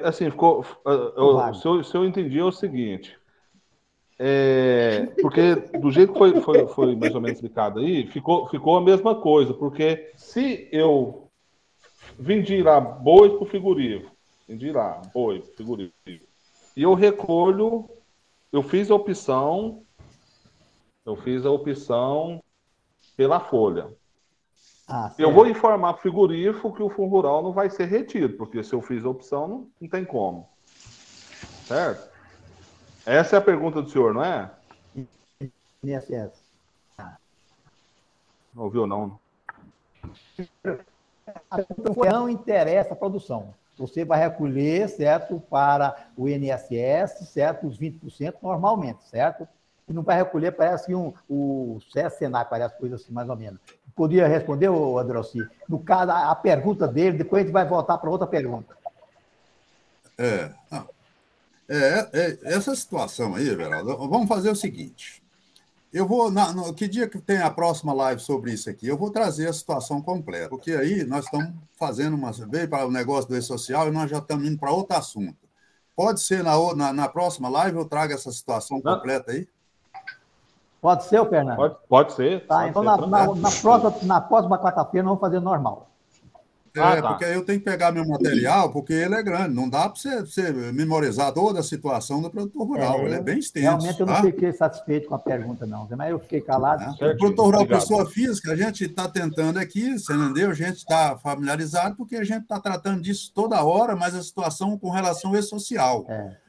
N: Assim, ficou. Se eu entendi, é o seguinte. Porque do jeito que foi mais ou menos explicado aí, ficou a mesma coisa. Porque se eu vendi lá boi para o frigorífico, e eu recolho, eu fiz a opção pela folha. Eu vou informar para o frigorífico que o Fundo Rural não vai ser retido, porque se eu fiz a opção, não tem como. Certo? Essa é a pergunta do senhor, não é?
A: INSS.
N: Não ouviu, não?
A: Não interessa a produção. Você vai recolher, certo, para o INSS, certo, os 20% normalmente, certo? E não vai recolher, parece que o Senai, parece coisa assim, mais ou menos. Podia responder, Adroci? No caso, a pergunta dele, depois a gente vai voltar para outra pergunta.
E: Essa situação aí, Everaldo, vamos fazer o seguinte. Eu vou, que dia que tem a próxima live sobre isso aqui, eu vou trazer a situação completa, porque aí nós estamos fazendo veio para o negócio do E-Social e nós já estamos indo para outro assunto. Pode ser na próxima live eu trago essa situação completa aí?
A: Pode ser, Fernando?
N: Pode ser.
A: Tá, então na próxima quarta-feira nós vamos fazer normal.
E: Porque aí eu tenho que pegar meu material, porque ele é grande. Não dá para você memorizar toda a situação do produtor rural. Ele é bem extenso.
A: Realmente eu não fiquei satisfeito com a pergunta, não. Mas eu fiquei calado.
E: O produtor rural, pessoa física, a gente está tentando aqui, você entendeu? A gente está familiarizado, porque a gente está tratando disso toda hora, mas a situação com relação ao E-Social.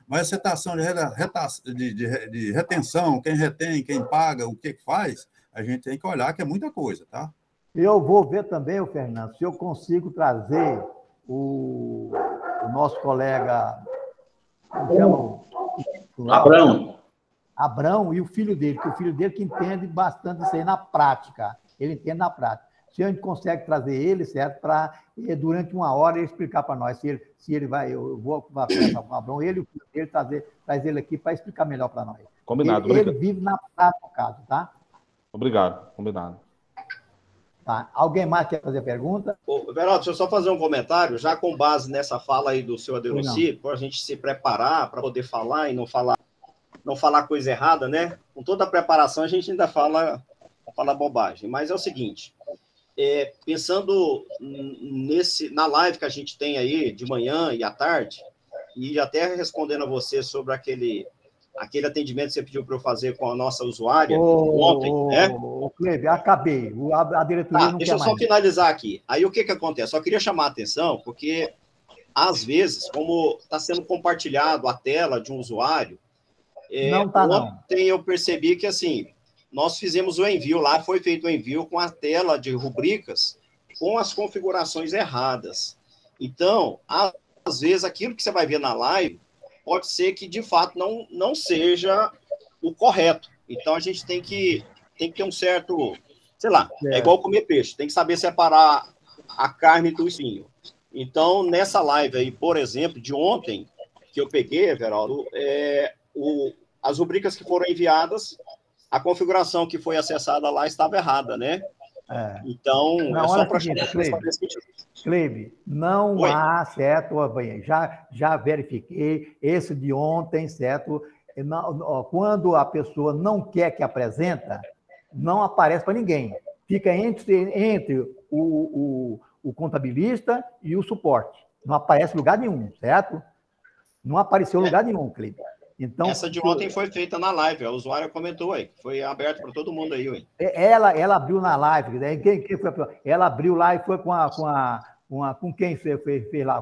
E: Mas a situação de retenção, quem retém, quem paga, o que faz, a gente tem que olhar que é muita coisa, tá?
A: Eu vou ver também, Fernando, se eu consigo trazer o nosso colega Abrão e o filho dele, que o filho dele que entende bastante isso aí na prática. Ele entende na prática. Se a gente consegue trazer ele, certo, para durante uma hora ele explicar para nós. Se ele vai, eu vou conversar com o Abrão, ele e o filho dele traz ele aqui para explicar melhor para nós.
N: Combinado.
A: Ele vive na prática, no caso, tá?
N: Obrigado, combinado.
A: Tá. Alguém mais quer fazer pergunta?
B: Everaldo, deixa eu só fazer um comentário, já com base nessa fala aí do seu Adelossi, para a gente se preparar para poder falar e não falar coisa errada, né? Com toda a preparação, a gente ainda fala bobagem. Mas é o seguinte, pensando na live que a gente tem aí de manhã e à tarde, e até respondendo a você sobre aquele atendimento que você pediu para eu fazer com a nossa usuária ontem, né?
A: Cleber, acabei. A diretoria não
B: deixa eu só finalizar aqui. Aí o que acontece? Só queria chamar a atenção, porque às vezes, como está sendo compartilhado a tela de um usuário, ontem eu percebi que assim, nós fizemos o envio lá, foi feito o envio com a tela de rubricas com as configurações erradas. Então, às vezes, aquilo que você vai ver na live pode ser que, de fato, não seja o correto. Então, a gente tem que ter um certo... Sei lá, é igual comer peixe. Tem que saber separar a carne do espinho. Então, nessa live aí, por exemplo, de ontem, que eu peguei, Everaldo, as rubricas que foram enviadas, a configuração que foi acessada lá estava errada, né? Então,
A: é só para Cleber, não há, certo? Já verifiquei esse de ontem, certo? Quando a pessoa não quer que apresenta, não aparece para ninguém. Fica entre o contabilista e o suporte. Não aparece em lugar nenhum, certo? Não apareceu em lugar nenhum, Cleber. Então,
B: essa de ontem foi feita na live, a usuária comentou aí, foi aberto para todo mundo aí.
A: Ela abriu na live, né? Quem foi? Ela abriu lá e foi com quem fez lá?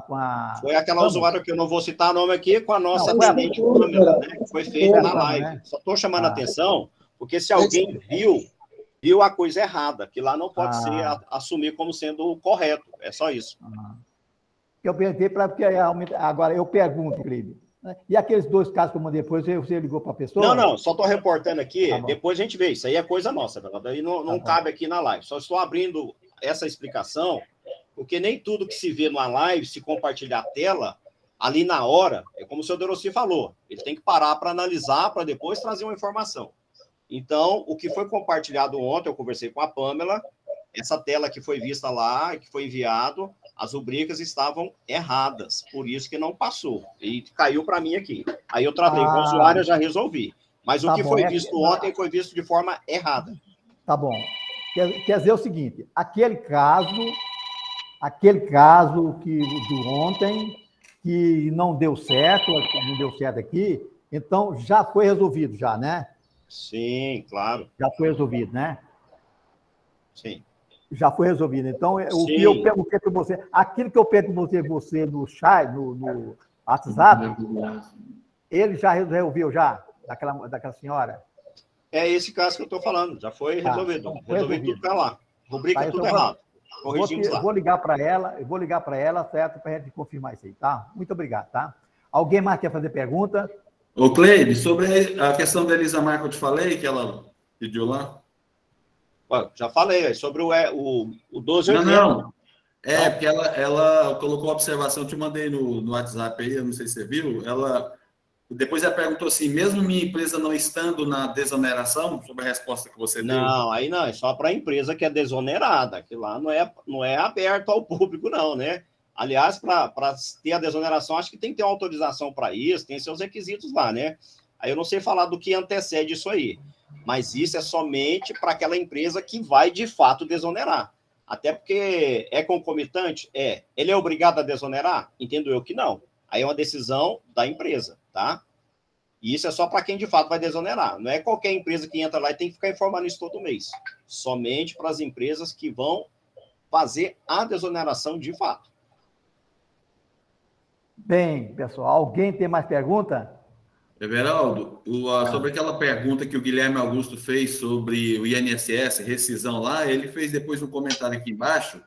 A: Foi
B: aquela usuária que eu não vou citar o nome aqui, com a nossa atendente câmera, né? Foi feita na live. Né? Só estou chamando a atenção, porque se alguém viu a coisa errada, que lá não pode ser assumir como sendo o correto, é só isso.
A: Eu perguntei porque agora eu pergunto, Cleber. E aqueles 2 casos que eu mandei depois, você ligou para a pessoa?
B: Não, só estou reportando aqui, depois a gente vê, isso aí é coisa nossa, daí não cabe aqui na live, só estou abrindo essa explicação, porque nem tudo que se vê numa live, se compartilhar a tela, ali na hora, é como o senhor Deroci falou, ele tem que parar para analisar, para depois trazer uma informação. Então, o que foi compartilhado ontem, eu conversei com a Pamela, essa tela que foi vista lá, que foi enviado, as rubricas estavam erradas, por isso que não passou. E caiu para mim aqui. Aí eu tratei com o usuário, eu já resolvi. Mas o que foi visto ontem foi visto de forma errada.
A: Tá bom. Quer dizer o seguinte, aquele caso que do ontem, que não deu certo aqui, então já foi resolvido já, né?
B: Sim, claro.
A: Já foi resolvido, né?
B: Sim.
A: Já foi resolvido. Então, o que eu perguntei para você, aquilo que eu perguntei para você no chat, no WhatsApp, ele já resolveu já, daquela senhora?
B: É esse caso que eu estou falando, já foi resolvido. Então, resolvido tudo para lá. Rubrica tudo errado.
A: Eu vou ligar para ela, certo? Para a gente confirmar isso aí, tá? Muito obrigado, tá? Alguém mais quer fazer pergunta?
D: Ô, Cleide, sobre a questão da Elisa Marca, eu te falei que ela pediu lá?
B: Já falei, sobre o 1280.
D: Não. Porque ela colocou a observação, eu te mandei no WhatsApp aí, eu não sei se você viu, depois ela perguntou assim, mesmo minha empresa não estando na desoneração, sobre a resposta que você deu?
B: Não, aí não, é só para a empresa que é desonerada, que lá não é aberto ao público, não, né? Aliás, para ter a desoneração, acho que tem que ter uma autorização para isso, tem seus requisitos lá, né? Aí eu não sei falar do que antecede isso aí, mas isso é somente para aquela empresa que vai, de fato, desonerar. Até porque é concomitante? Ele é obrigado a desonerar? Entendo eu que não. Aí é uma decisão da empresa, tá? E isso é só para quem, de fato, vai desonerar. Não é qualquer empresa que entra lá e tem que ficar informando isso todo mês. Somente para as empresas que vão fazer a desoneração de fato.
A: Bem, pessoal, alguém tem mais pergunta?
D: Everaldo, sobre aquela pergunta que o Guilherme Augusto fez sobre o INSS, rescisão lá, ele fez depois um comentário aqui embaixo,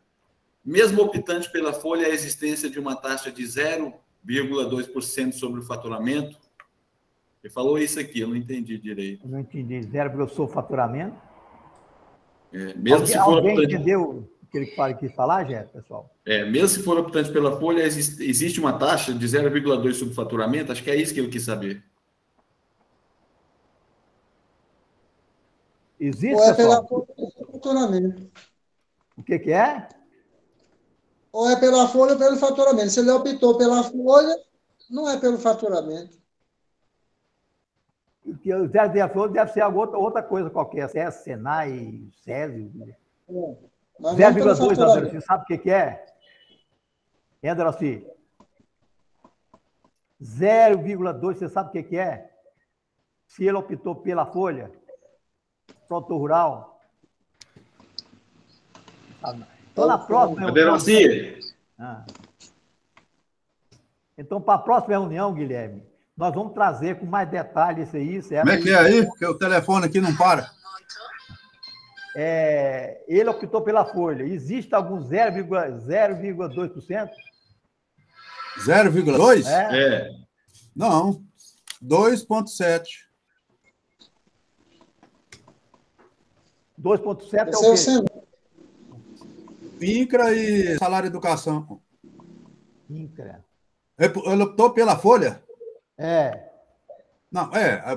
D: mesmo optante pela folha, a existência de uma taxa de 0,2% sobre o faturamento. Ele falou isso aqui, eu não entendi direito.
A: Eu não entendi, 0,2% sobre o faturamento?
D: Mesmo se for
A: alguém
D: optante...
A: entendeu o que ele quis falar, Gé, pessoal?
D: Mesmo se for optante pela folha, existe uma taxa de 0,2% sobre o faturamento? Acho que é isso que ele quis saber.
A: Existe,
H: ou é
A: pessoal?
H: pela folha pelo faturamento.
A: O que é?
H: Ou é pela folha ou pelo faturamento. Se ele optou pela folha, não é pelo faturamento.
A: O 0,2% deve ser outra coisa qualquer, SES, Senai, SESI. 0,2%, André, você sabe o que é? André, 0,2%, você sabe o que é? Se ele optou pela folha, produtor rural. Então, na próxima reunião... Então, para a próxima reunião, Guilherme, nós vamos trazer com mais detalhes isso aí, certo?
E: Como é que é aí? Porque o telefone aqui não para.
A: Ele optou pela folha. Existe algum 0,2%?
E: 0,2%? Não. 2,7%.
A: 2,7% é o quê?
E: INCRA e salário de educação.
A: INCRA.
E: Ele optou pela folha? Não,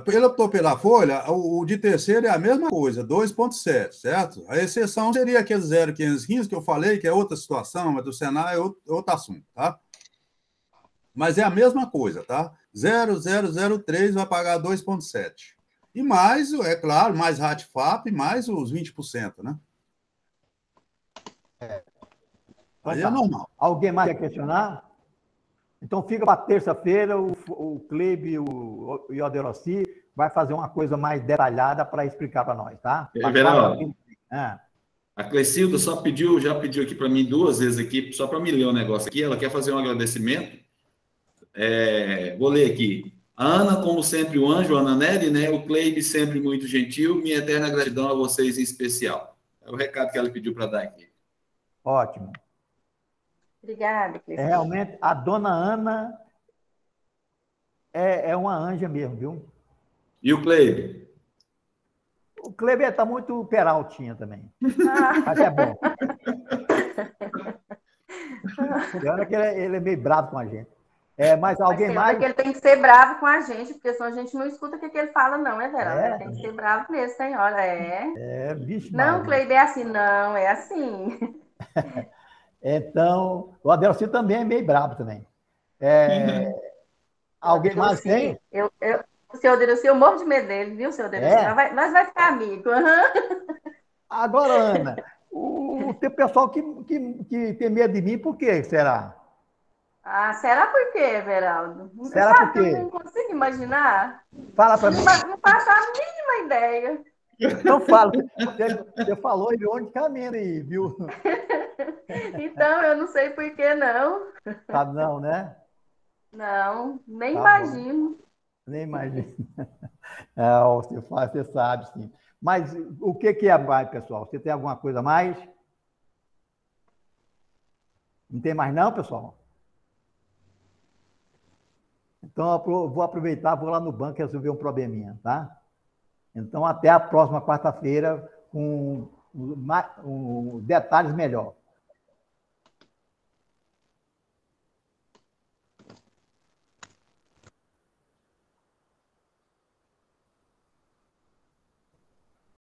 E: ele optou pela folha, o de terceiro é a mesma coisa, 2,7%, certo? A exceção seria aquele 0,515 que eu falei, que é outra situação, mas do Senai é outro assunto, tá? Mas é a mesma coisa, tá? 0,003 vai pagar 2,7%. E mais, é claro, mais RATFAP, mais os 20%, né? Aí é normal.
A: Alguém mais quer questionar? Então fica para terça-feira, o Cleide e o Aderossi vai fazer uma coisa mais detalhada para explicar para nós, tá?
D: Everaldo, a Clecilda já pediu aqui para mim 2 vezes aqui, só para me ler um negócio aqui, ela quer fazer um agradecimento. Vou ler aqui. A Ana, como sempre, o anjo, a Ana Nery, né? O Cleide, sempre muito gentil. Minha eterna gratidão a vocês em especial. É o recado que ela pediu para dar aqui.
A: Ótimo.
C: Obrigada, Cleide.
A: Realmente, a dona Ana é uma anja mesmo, viu?
D: E o Cleide?
A: O Kleber está muito peraltinha também. Mas é bom. Olha que ele é meio bravo com a gente. Mas alguém mais?
C: Que ele tem que ser bravo com a gente, porque senão a gente não escuta o que ele fala, não, Everaldo? Ele tem que ser bravo mesmo, senhora.
A: Vixe,
C: não, Kleber, é assim, não, é assim.
A: Então, o Adelcio também é meio bravo também. Alguém mais tem?
C: O senhor Adelcio, eu morro de medo dele, viu, senhor Adelcio? Nós vai ficar amigo.
A: Agora, Ana, tem pessoal que tem medo de mim, por quê, será?
C: Será por quê, Everaldo?
A: Será por quê?
C: Eu não consigo imaginar.
A: Fala para mim.
C: Não faço a mínima ideia.
A: Não fala. Você falou ironicamente aí, viu?
C: Então, eu não sei por que não.
A: Tá, não, né?
C: Não, nem imagino.
A: Bom. Nem imagino. Você sabe, sim. Mas o que é mais, pessoal? Você tem alguma coisa a mais? Não tem mais não, pessoal? Então, eu vou aproveitar, vou lá no banco resolver um probleminha, tá? Então, até a próxima quarta-feira com detalhes melhor.